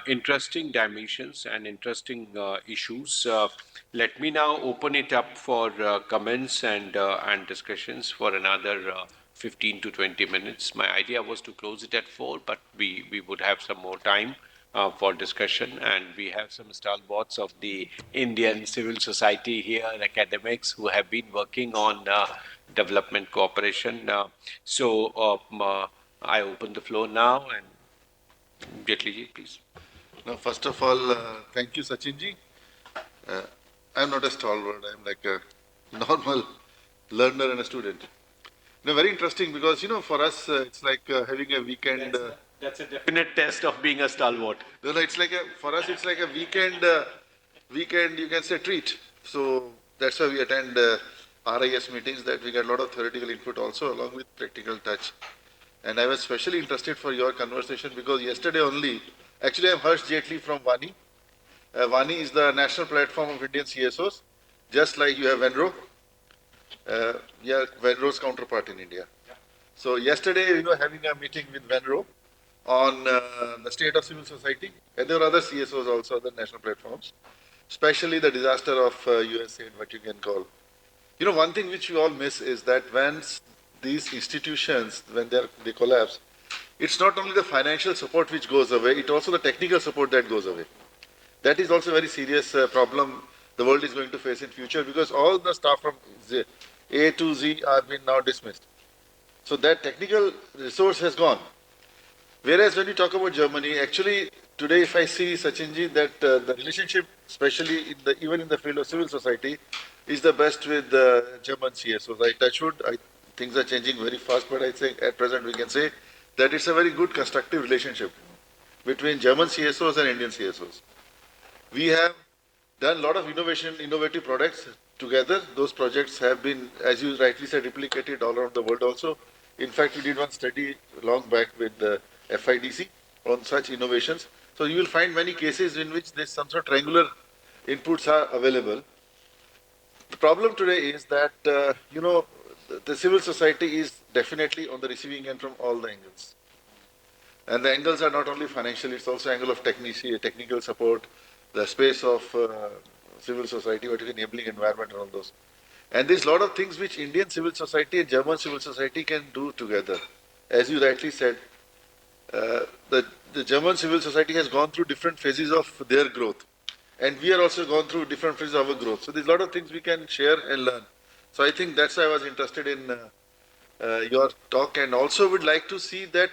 interesting dimensions and interesting issues. Let me now open it up for comments and discussions for another 15 to 20 minutes. My idea was to close it at 4, but we would have some more time for discussion, and we have some stalwarts of the Indian civil society here, academics who have been working on development cooperation. I open the floor now, and Jetli ji, please. Now, first of all, thank you, Sachinji. I'm not a stalwart. I'm like a normal learner and a student. Very interesting because, for us, it's like having a weekend. That's a definite test of being a stalwart. No, it's like for us, it's like a weekend, you can say, treat. So that's why we attend RIS meetings, that we get a lot of theoretical input also, along with practical touch. And I was especially interested for your conversation because yesterday only, actually I'm Harsh Jetli from Vani. Vani is the national platform of Indian CSOs, just like you have Venro. We are Venro's counterpart in India. So yesterday, having a meeting with Venro on the state of civil society, and there were other CSOs also, other national platforms, especially the disaster of USA, what you can call. One thing which we all miss is that when these institutions, when they collapse, it's not only the financial support which goes away, it's also the technical support that goes away. That is also a very serious problem the world is going to face in future because all the staff from A to Z are being now dismissed. So that technical resource has gone. Whereas when you talk about Germany, actually today if I see, Sachinji, that the relationship, especially even in the field of civil society, is the best with the German CSOs. I touch wood, things are changing very fast, but I think at present we can say that it's a very good constructive relationship between German CSOs and Indian CSOs. We have done a lot of innovative products together. Those projects have been, as you rightly said, replicated all around the world also. In fact, we did one study long back with the FIDC on such innovations. So you will find many cases in which there's some sort of triangular inputs are available. The problem today is that, the civil society is definitely on the receiving end from all the angles. And the angles are not only financial, it's also angle of technical support, the space of civil society, what is enabling environment and all those. And there's a lot of things which Indian civil society and German civil society can do together. As you rightly said, the German civil society has gone through different phases of their growth. And we are also gone through different phases of our growth. So there's a lot of things we can share and learn. So I think that's why I was interested in your talk, and also would like to see that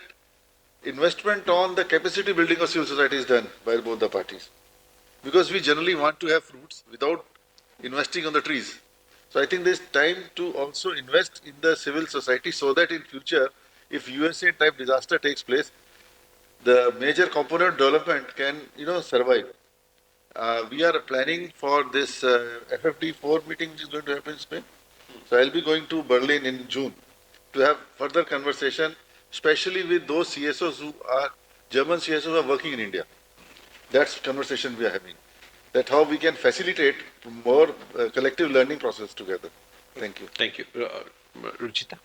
investment on the capacity building of civil society is done by both the parties. Because we generally want to have fruits without investing on the trees. So I think there's time to also invest in the civil society so that in future, if USA type disaster takes place, the major component development can, survive. We are planning for this FFD4 meeting which is going to happen in Spain. So I'll be going to Berlin in June to have further conversation, especially with those CSOs who are German CSOs who are working in India. That's conversation we are having. That how we can facilitate more collective learning process together. Thank you. Thank you. Ruchita.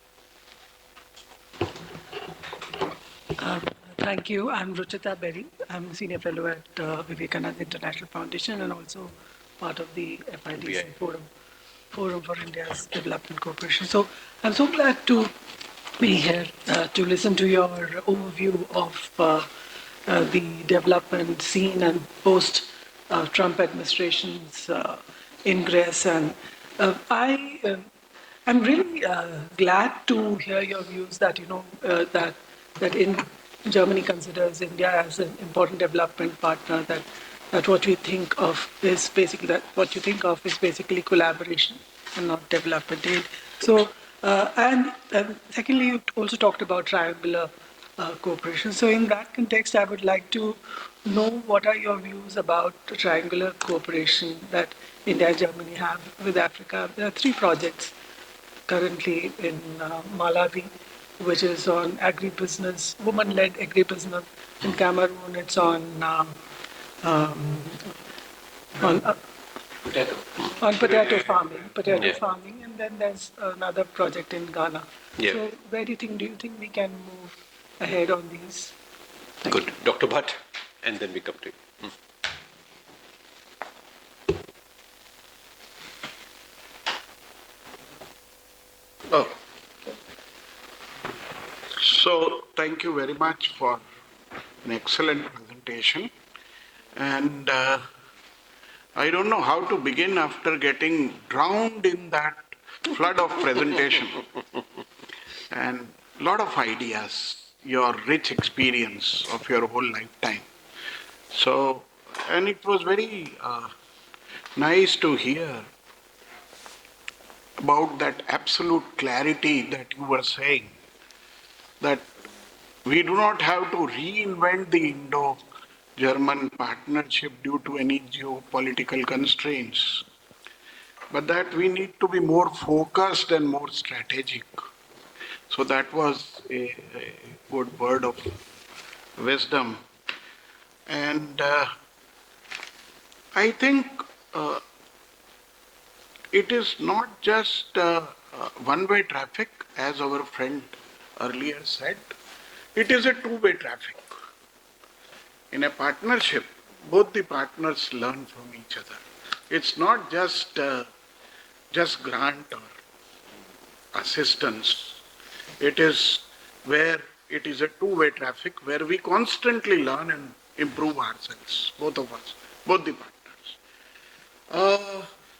Thank you. I'm Ruchita Berry. I'm a senior fellow at Vivekananda International Foundation and also part of the FIDC Forum for India's Development Cooperation. So I'm so glad to be here to listen to your overview of the development scene and post-Trump administration's ingress. And I'm really glad to hear your views that that in Germany considers India as an important development partner. That what we think of is basically collaboration and not development aid. So and secondly, you also talked about triangular cooperation. So in that context, I would like to know what are your views about the triangular cooperation that India and Germany have with Africa. There are three projects currently in Malawi, which is on agribusiness, woman-led agribusiness. In Cameroon, it's um, on potato farming, and then there's another project in Ghana. Yeah. So where do you think we can move ahead on these? Good. Dr. Bhatt, and then we come to you. Oh. So, thank you very much for an excellent presentation. And I don't know how to begin after getting drowned in that flood of presentation. And a lot of ideas, your rich experience of your whole lifetime. So, and it was very nice to hear about that absolute clarity that you were saying, that we do not have to reinvent the Indo-German partnership due to any geopolitical constraints, but that we need to be more focused and more strategic. So that was a good word of wisdom. And I think it is not just one-way traffic, as our friend earlier said. It is a two-way traffic. In a partnership, both the partners learn from each other. It's not just grant or assistance. It is where it is a two-way traffic where we constantly learn and improve ourselves, both of us, both the partners.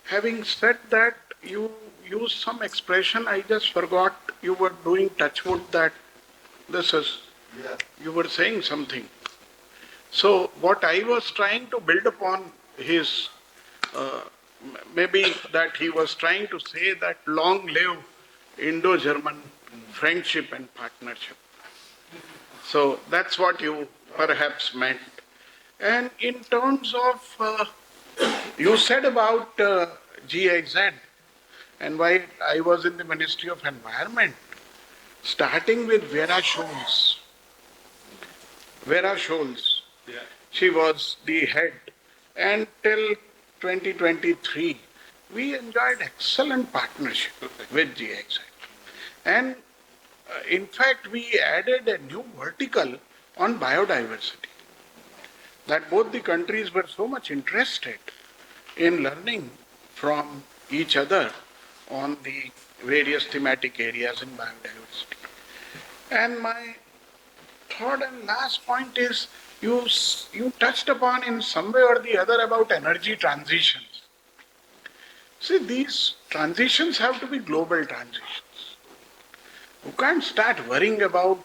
Having said that, you used some expression, I just forgot, you were doing touchwood that this is, you were saying something. So what I was trying to build upon his, maybe that he was trying to say that long live Indo-German friendship and partnership. So that's what you perhaps meant. And in terms of, you said about GIZ and why I was in the Ministry of Environment, starting with Vera Scholz. Vera Scholz, she was the head, and till 2023, we enjoyed excellent partnership with GIZ. And in fact, we added a new vertical on biodiversity, that both the countries were so much interested in learning from each other on the various thematic areas in biodiversity. And my third and last point is, you touched upon in some way or the other about energy transitions. See, these transitions have to be global transitions. You can't start worrying about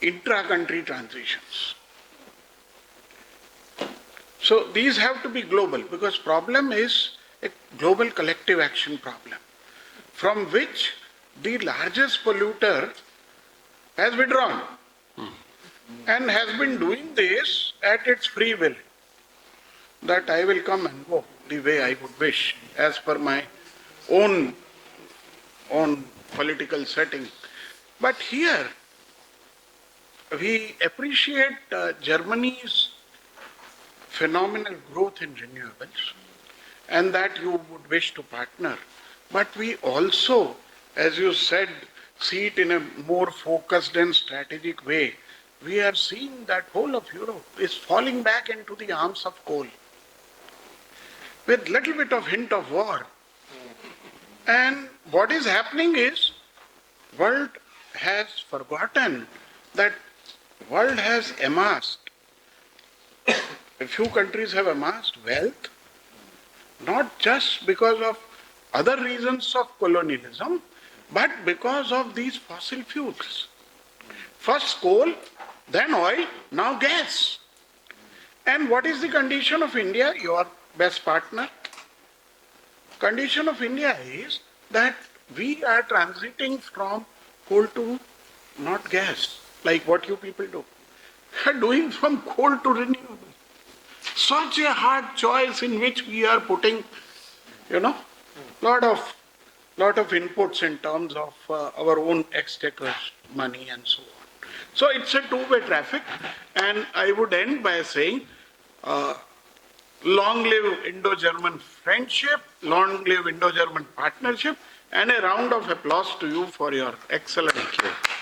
intra-country transitions. So these have to be global, because problem is a global collective action problem, from which the largest polluter has withdrawn and has been doing this at its free will, that I will come and go the way I would wish, as per my own political setting. But here, we appreciate Germany's phenomenal growth in renewables, and that you would wish to partner. But we also, as you said, see it in a more focused and strategic way. We are seeing that whole of Europe is falling back into the arms of coal, with little bit of hint of war. And what is happening is, world has forgotten that world has amassed, a few countries have amassed wealth, not just because of other reasons of colonialism, but because of these fossil fuels. First coal, then oil, now gas. And what is the condition of India, your best partner? Condition of India is that we are transiting from coal to not gas, like what you people do. We are doing from coal to renewable. Such a hard choice in which we are putting, lot of inputs in terms of our own exchequers, money and so on. So it's a two-way traffic, and I would end by saying, long live Indo-German friendship, long live Indo-German partnership, and a round of applause to you for your excellent.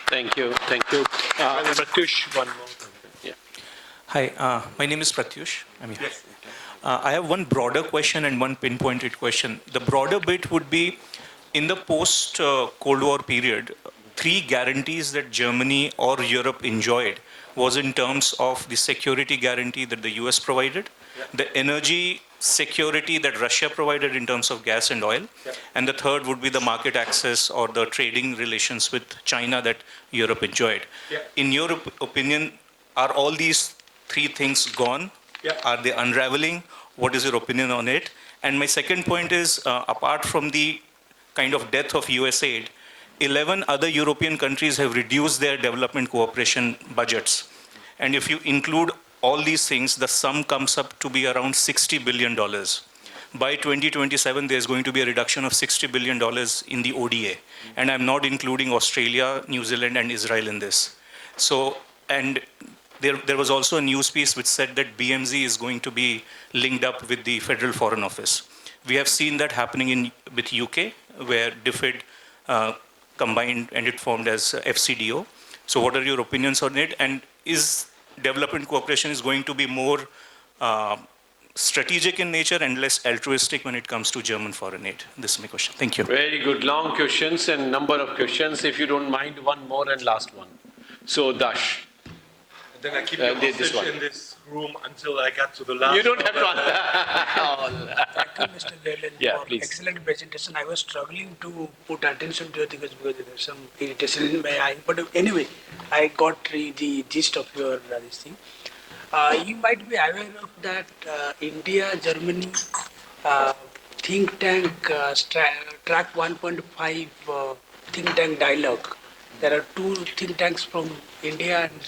Thank you. Pratyush, one more. Yeah. Hi, my name is Pratyush. Yes. I have one broader question and one pinpointed question. The broader bit would be, in the post-Cold War period, three guarantees that Germany or Europe enjoyed was in terms of the security guarantee that the US provided, the energy security that Russia provided in terms of gas and oil, and the third would be the market access or the trading relations with China that Europe enjoyed. In your opinion, are all these three things gone? Are they unraveling? What is your opinion on it? And my second point is, apart from the kind of death of USAID, 11 other European countries have reduced their development cooperation budgets. And if you include all these things, the sum comes up to be around $60 billion. By 2027, there's going to be a reduction of $60 billion in the ODA. And I'm not including Australia, New Zealand, and Israel in this. So, and there was also a news piece which said that BMZ is going to be linked up with the Federal Foreign Office. We have seen that happening with UK, where DFID combined and it formed as FCDO. So what are your opinions on it? And is development cooperation is going to be more strategic in nature and less altruistic when it comes to German foreign aid? This is my question. Thank you. Very good. Long questions and number of questions. If you don't mind, one more and last one. So, Dash. Then I keep you hostage in this room until I get to the last. You don't have to answer. Thank you, Mr. Velan, Yeah, for please. excellent presentation. I was struggling to put attention to it because there was some irritation in my eye. But anyway, I got the gist of your this thing. You might be aware of that India, Germany think tank, track 1.5 think tank dialogue. There are two think tanks from India and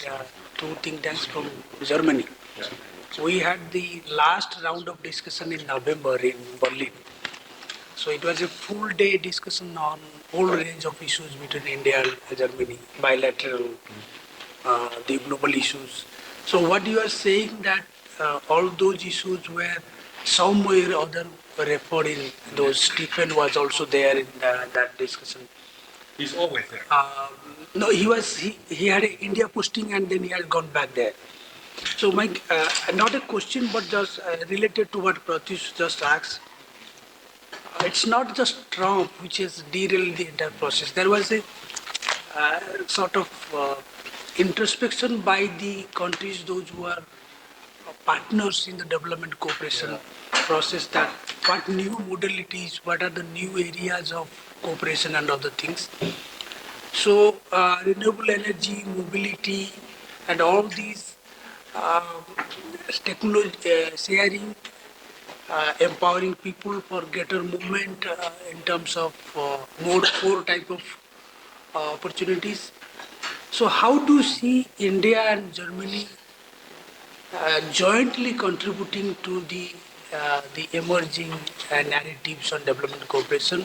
two think tanks from Germany. We had the last round of discussion in November in Berlin. So it was a full day discussion on whole range of issues between India and Germany, bilateral, the global issues. So what you are saying that all those issues were some way or other referred in those. Stephen was also there in that discussion. He's always there. No, he had an India posting and then he had gone back there. So my, not a question, but just related to what Pratyush just asked. It's not just Trump which has derailed the entire process. There was a sort of introspection by the countries, those who are partners in the development cooperation process, that what new modalities, what are the new areas of cooperation and other things. So renewable energy, mobility, and all these technology sharing, empowering people for greater movement in terms of more core type of opportunities. So how do you see India and Germany jointly contributing to the emerging narratives on development cooperation,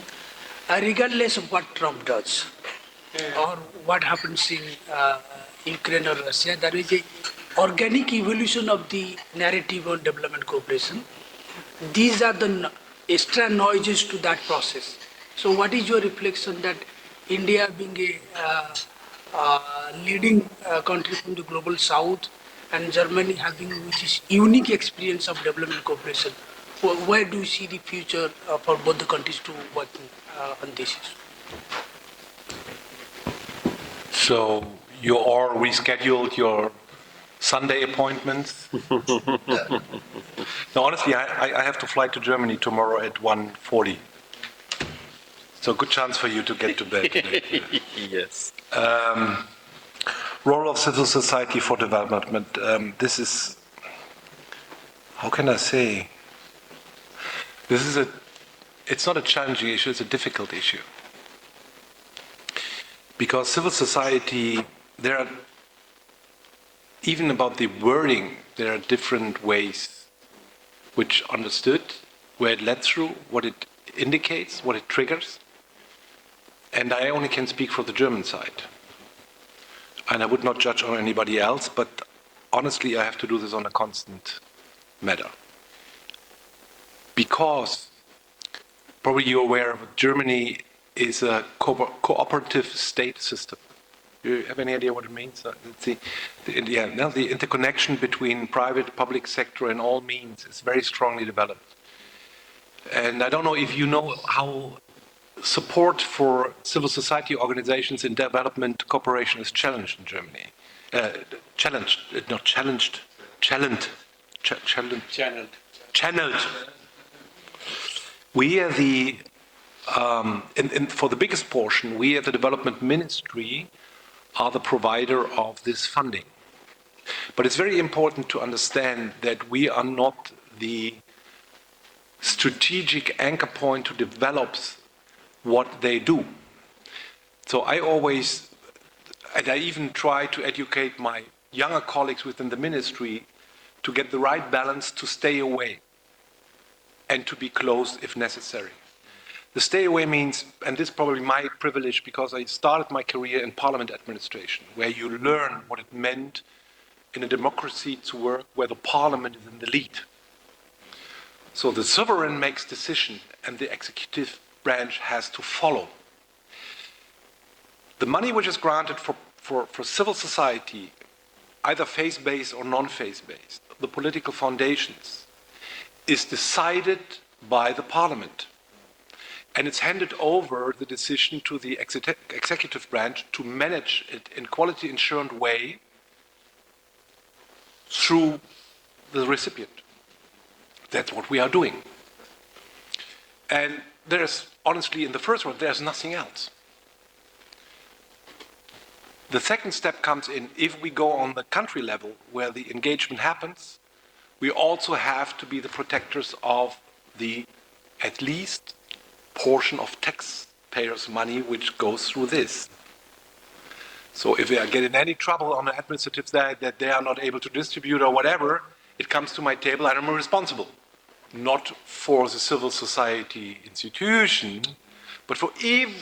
regardless of what Trump does or what happens in Ukraine or Russia? There is a organic evolution of the narrative on development cooperation. These are the extra noises to that process. So what is your reflection that India being a leading country from the global south and Germany having which is unique experience of development cooperation, where do you see the future for both the countries to work on this issue? So you all rescheduled your Sunday appointments? No, honestly, I have to fly to Germany tomorrow at 1:40. So good chance for you to get to bed today. Yes. Role of civil society for development. This is, how can I say? It's not a challenging issue, it's a difficult issue. Because civil society, there are even about the wording, there are different ways which understood, where it led through, what it indicates, what it triggers. And I only can speak for the German side. And I would not judge on anybody else, but honestly, I have to do this on a constant matter. Because, probably you're aware of, Germany is a cooperative state system. You have any idea what it means? The interconnection between private, public sector and all means is very strongly developed. And I don't know if you know how support for civil society organizations in development cooperation is challenged in Germany. Channeled. We are the, for the biggest portion, we at the Development Ministry are the provider of this funding. But it's very important to understand that we are not the strategic anchor point to develop what they do. So I always, and I even try to educate my younger colleagues within the ministry to get the right balance to stay away and to be close if necessary. The stay away means, and this is probably my privilege because I started my career in parliament administration, where you learn what it meant in a democracy to work where the parliament is in the lead. So the sovereign makes decision and the executive branch has to follow. The money which is granted for civil society, either faith-based or non-faith-based, the political foundations, is decided by the parliament. And it's handed over the decision to the executive branch to manage it in quality ensured way through the recipient. That's what we are doing. And there's, honestly, in the first one, there's nothing else. The second step comes in, if we go on the country level where the engagement happens, we also have to be the protectors of the, at least, portion of taxpayers' money which goes through this. So if I get in any trouble on the administrative side that they are not able to distribute or whatever, it comes to my table and I'm responsible. Not for the civil society institution, but for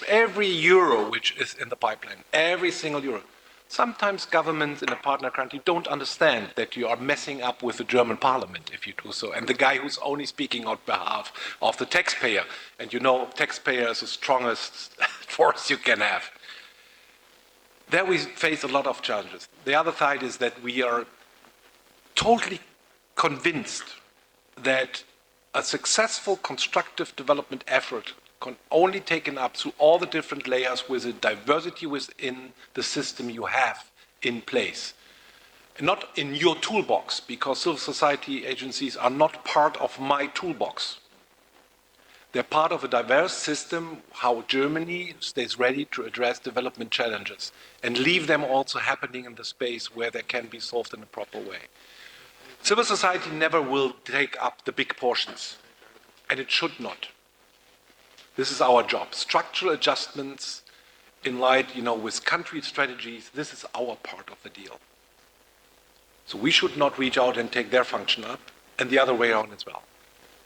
every euro which is in the pipeline, every single euro. Sometimes governments in a partner country don't understand that you are messing up with the German parliament if you do so, and the guy who's only speaking on behalf of the taxpayer. And you know, taxpayer is the strongest force you can have. There we face a lot of challenges. The other side is that we are totally convinced that a successful constructive development effort can only taken up through all the different layers with a diversity within the system you have in place. And not in your toolbox, because civil society agencies are not part of my toolbox. They're part of a diverse system, how Germany stays ready to address development challenges and leave them also happening in the space where they can be solved in a proper way. Civil society never will take up the big portions, and it should not. This is our job. Structural adjustments in light, with country strategies, this is our part of the deal. So we should not reach out and take their function up, and the other way around as well.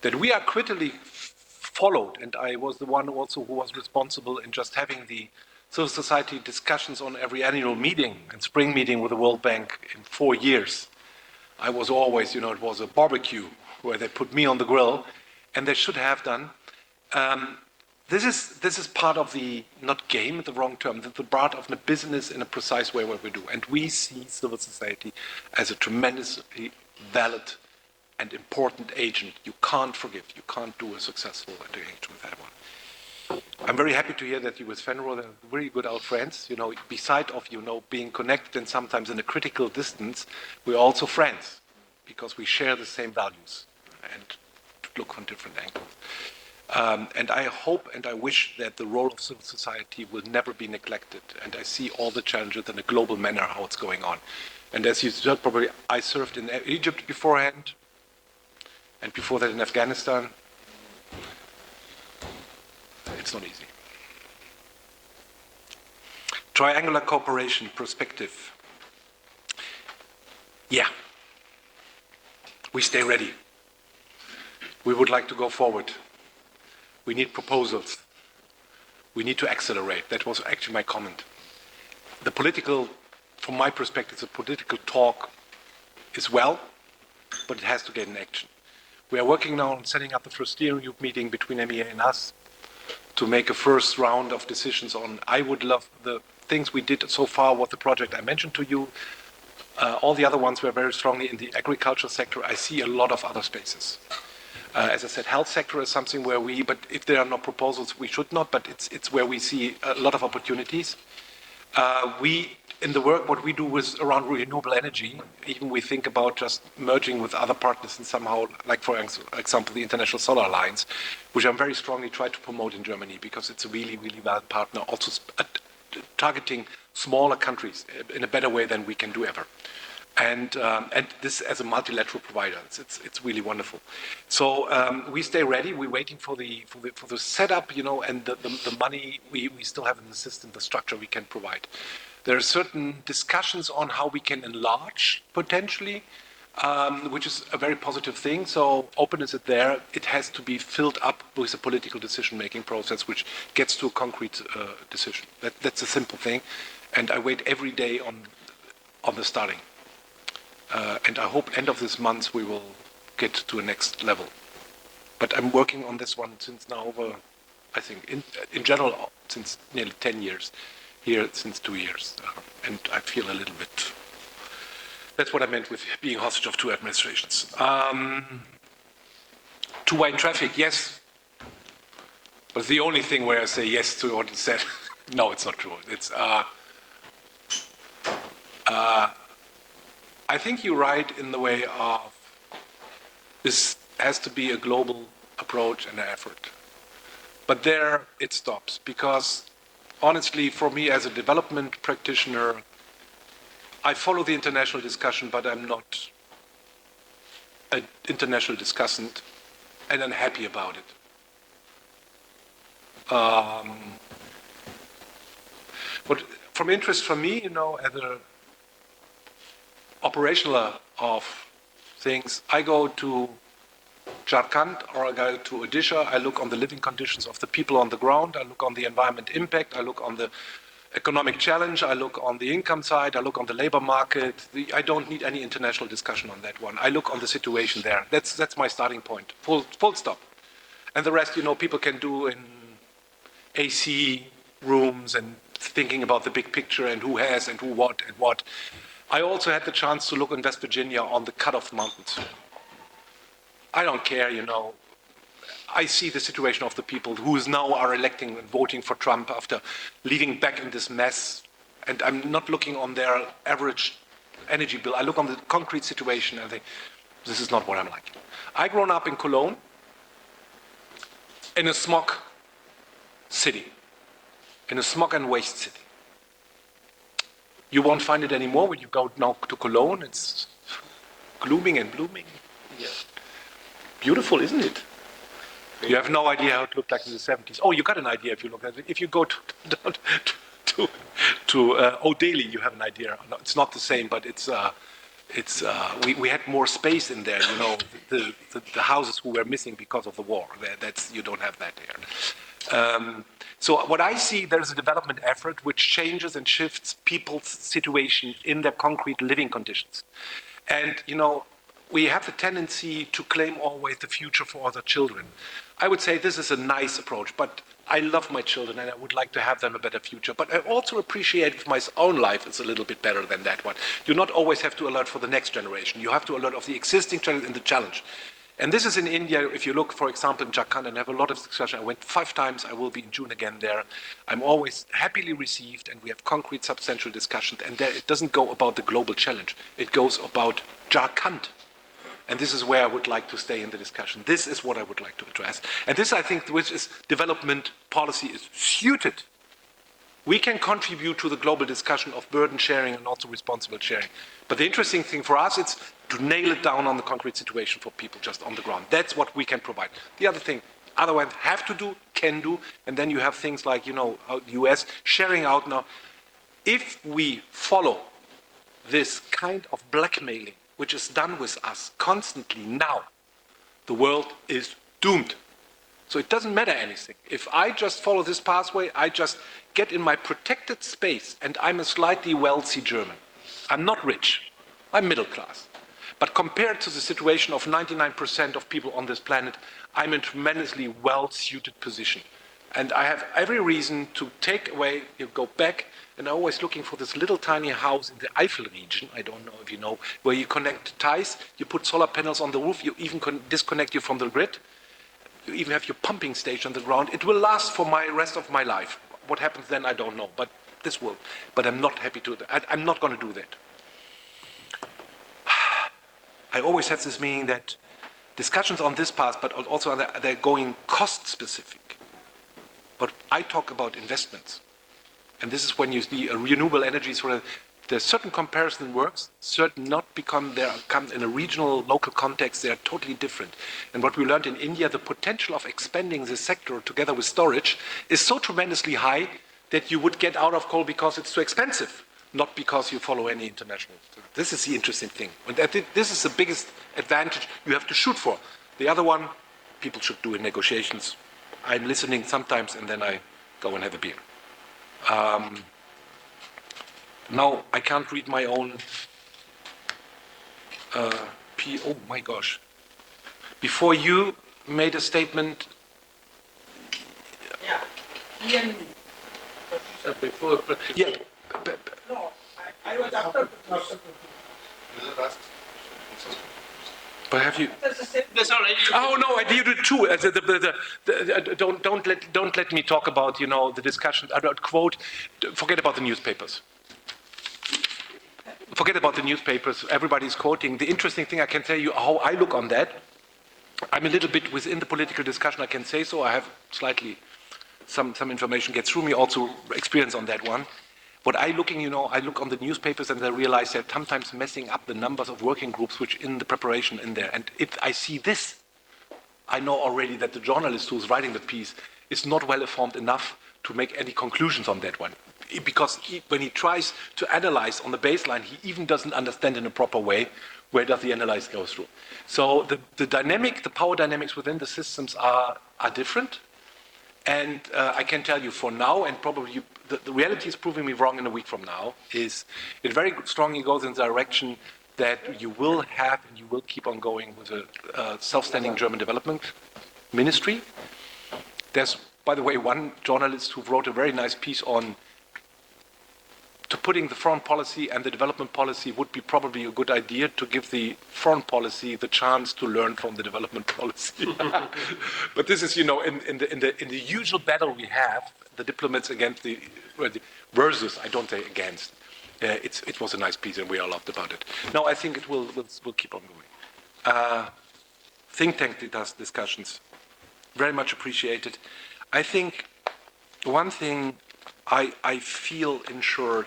That we are critically followed, and I was the one also who was responsible in just having the civil society discussions on every annual meeting and spring meeting with the World Bank in 4 years. I was always, it was a barbecue where they put me on the grill, and they should have done. This is part of the, not game, the wrong term, the part of the business in a precise way what we do. And we see civil society as a tremendously valid and important agent. You can't forgive, you can't do a successful engagement with that one. I'm very happy to hear that you with Fenro are very good old friends. Beside of, being connected and sometimes in a critical distance, we're also friends because we share the same values and look from different angles. And I hope and I wish that the role of civil society will never be neglected. And I see all the challenges in a global manner, how it's going on. And as you said, probably I served in Egypt beforehand, and before that in Afghanistan. It's not easy. Triangular cooperation perspective. Yeah. We stay ready. We would like to go forward. We need proposals. We need to accelerate. That was actually my comment. The political, from my perspective, the political talk is well, but it has to get in action. We are working now on setting up the first steering group meeting between MEA and us to make a first round of decisions on, I would love the things we did so far, what the project I mentioned to you. All the other ones were very strongly in the agriculture sector. I see a lot of other spaces. As I said, health sector is something where but if there are no proposals, we should not, but it's where we see a lot of opportunities. In the work, what we do is around renewable energy, even we think about just merging with other partners and somehow, like for example, the International Solar Alliance, which I'm very strongly trying to promote in Germany because it's a really, really valid partner, also targeting smaller countries in a better way than we can do ever. And this as a multilateral provider, it's really wonderful. So we stay ready. We're waiting for the setup, and the money we still have in the system, the structure we can provide. There are certain discussions on how we can enlarge potentially, which is a very positive thing. So openness is there. It has to be filled up with a political decision-making process, which gets to a concrete decision. That's a simple thing, and I wait every day on the starting. And I hope end of this month we will get to a next level. But I'm working on this one since now over, I think, in general, since nearly 10 years. Here since 2 years. And I feel a little bit, that's what I meant with being hostage of two administrations. Two-way traffic, yes. But the only thing where I say yes to what you said, no, it's not true. It's, I think you're right in the way of this has to be a global approach and an effort. But there it stops because honestly, for me as a development practitioner, I follow the international discussion, but I'm not an international discussant, and I'm happy about it. But from interest for me, as an operational of things, I go to Jharkhand or I go to Odisha, I look on the living conditions of the people on the ground, I look on the environment impact, I look on the economic challenge, I look on the income side, I look on the labor market. I don't need any international discussion on that one. I look on the situation there. That's my starting point, full stop. And the rest, people can do in AC rooms and thinking about the big picture and who has and who what and what. I also had the chance to look in West Virginia on the cut-off mountains. I don't care, I see the situation of the people who now are electing and voting for Trump after leaving back in this mess. And I'm not looking on their average energy bill. I look on the concrete situation and think, this is not what I'm like. I grown up in Cologne, in a smog city, in a smog and waste city. You won't find it anymore when you go now to Cologne. It's glooming and blooming. Yeah. Beautiful, isn't it? You have no idea how it looked like in the 70s. Oh, you got an idea if you look at it. If you go to O'Daly, you have an idea. No, it's not the same, but we had more space in there. The houses who were missing because of the war. You don't have that there. So what I see, there's a development effort which changes and shifts people's situation in their concrete living conditions. And, we have the tendency to claim always the future for other children. I would say this is a nice approach, but I love my children and I would like to have them a better future. But I also appreciate if my own life is a little bit better than that one. You not always have to alert for the next generation. You have to alert of the existing challenge and the challenge. And this is in India. If you look, for example, in Jharkhand, and have a lot of discussion. I went 5 times. I will be in June again there. I'm always happily received, and we have concrete, substantial discussions. And there, it doesn't go about the global challenge. It goes about Jharkhand. And this is where I would like to stay in the discussion. This is what I would like to address. And this, I think, which is development policy is suited. We can contribute to the global discussion of burden sharing and also responsible sharing. But the interesting thing for us is to nail it down on the concrete situation for people just on the ground. That's what we can provide. The other thing, otherwise have to do, can do, and then you have things like, the US sharing out now. If we follow this kind of blackmailing which is done with us constantly now, the world is doomed. So it doesn't matter anything. If I just follow this pathway, I just get in my protected space, and I'm a slightly wealthy German. I'm not rich. I'm middle class. But compared to the situation of 99% of people on this planet, I'm in a tremendously well-suited position. And I have every reason to take away, go back, and I'm always looking for this little tiny house in the Eifel region, I don't know if you know, where you connect ties, you put solar panels on the roof, you even disconnect you from the grid, you even have your pumping station on the ground. It will last for my rest of my life. What happens then, I don't know, but this will. But I'm not happy to, I'm not going to do that. I always have this meaning that discussions on this path, but also they're going cost specific. But I talk about investments. And this is when you see a renewable energy, there's certain comparison works, certain not become, there comes in a regional, local context, they are totally different. And what we learned in India, the potential of expanding this sector together with storage is so tremendously high that you would get out of coal because it's too expensive, not because you follow any international. This is the interesting thing. And I think this is the biggest advantage you have to shoot for. The other one, people should do in negotiations. I'm listening sometimes and then I go and have a beer. Now, I can't read my own oh my gosh. Before you made a statement. Yeah. Ian. Before, yeah. No, I was after. But have you? That's all right. Oh no, you did too. Don't let me talk about the discussion. I don't quote. Forget about the newspapers. Forget about the newspapers. Everybody's quoting. The interesting thing I can tell you how I look on that. I'm a little bit within the political discussion. I can say so. I have slightly some information gets through me. Also experience on that one. What I look on the newspapers and I realize they're sometimes messing up the numbers of working groups which in the preparation in there. And if I see this, I know already that the journalist who's writing the piece is not well informed enough to make any conclusions on that one. Because when he tries to analyze on the baseline, he even doesn't understand in a proper way where does the analysis go through. So the power dynamics within the systems are different. And I can tell you for now, and probably the reality is proving me wrong in a week from now, is it very strongly goes in the direction that you will have and you will keep on going with a self-standing German development ministry. There's, by the way, one journalist who wrote a very nice piece on to putting the foreign policy and the development policy would be probably a good idea to give the foreign policy the chance to learn from the development policy. But this is, in the usual battle we have, the diplomats against versus, I don't say against. It was a nice piece and we all laughed about it. No, I think it will keep on going. Think tank does discussions, very much appreciated. I think one thing I feel ensured,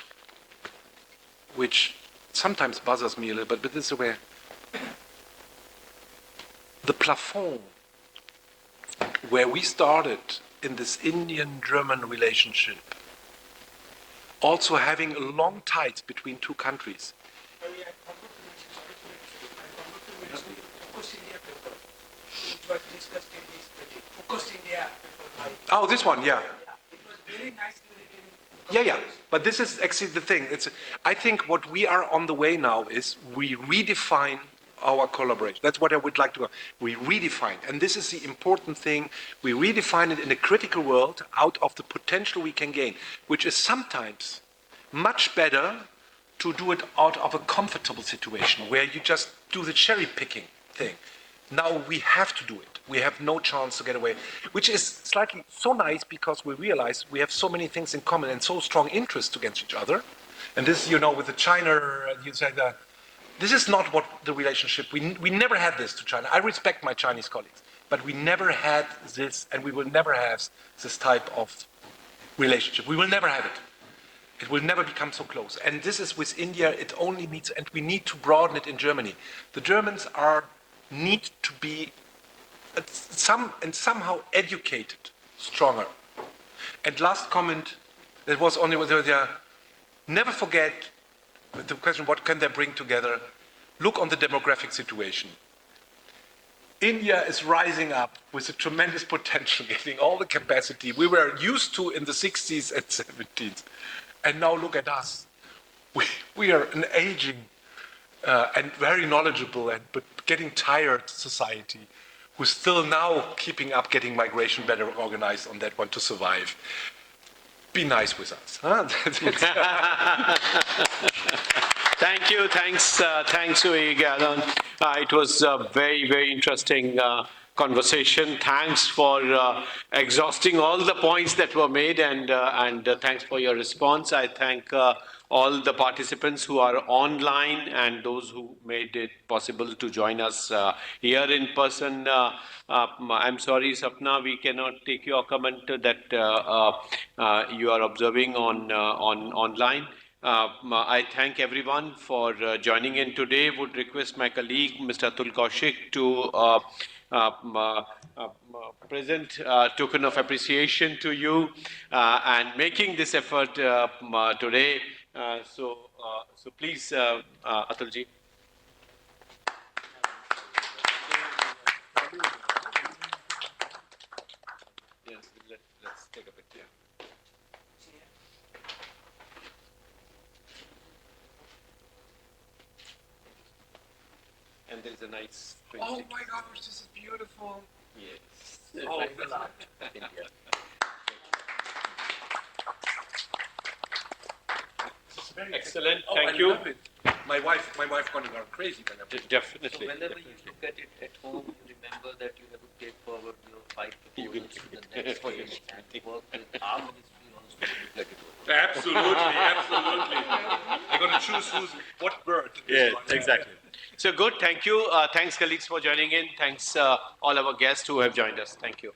which sometimes bothers me a little bit, but this is where the plafond, where we started in this Indian-German relationship, also having long ties between two countries. Oh, this one, yeah. Yeah. But this is actually the thing. I think what we are on the way now is we redefine our collaboration. That's what I would like to go. We redefine. And this is the important thing. We redefine it in a critical world out of the potential we can gain, which is sometimes much better to do it out of a comfortable situation where you just do the cherry picking thing. Now we have to do it. We have no chance to get away, which is slightly so nice because we realize we have so many things in common and so strong interests against each other. And this, with the China, you say that this is not what the relationship, we never had this to China. I respect my Chinese colleagues, but we never had this and we will never have this type of relationship. We will never have it. It will never become so close. And this is with India, it only needs, and we need to broaden it in Germany. The Germans need to be somehow educated stronger. And last comment, that was only never forget the question, what can they bring together? look on the demographic situation. India is rising up with a tremendous potential, getting all the capacity we were used to in the 60s and 70s. And now look at us. We are an aging and very knowledgeable but getting tired society who's still now keeping up getting migration better organized on that one to survive. Be nice with us. Huh? Thank you. Thanks, Galan. It was a very, very interesting conversation. Thanks for exhausting all the points that were made, and thanks for your response. I thank all the participants who are online and those who made it possible to join us here in person. I'm sorry, Sapna, we cannot take your comment that you are observing on online. I thank everyone for joining in today. Would request my colleague, Mr. Atul Kaushik, to present a token of appreciation to you and making this effort today. So please, Atulji. Yes, let's take a picture. And there's a nice print. Oh my gosh, this is beautiful. Yes. Oh, Excellent. Oh, Thank I you. love it. My wife going to go crazy when I Definitely. Whenever you look at it at home, you remember that you have to take forward your 5 proposals to the next phase and work with our ministry also to get it over. Absolutely, absolutely. I'm going to choose what bird. Yeah, exactly. So good. Thank you. Thanks, colleagues, for joining in. Thanks, all our guests who have joined us. Thank you.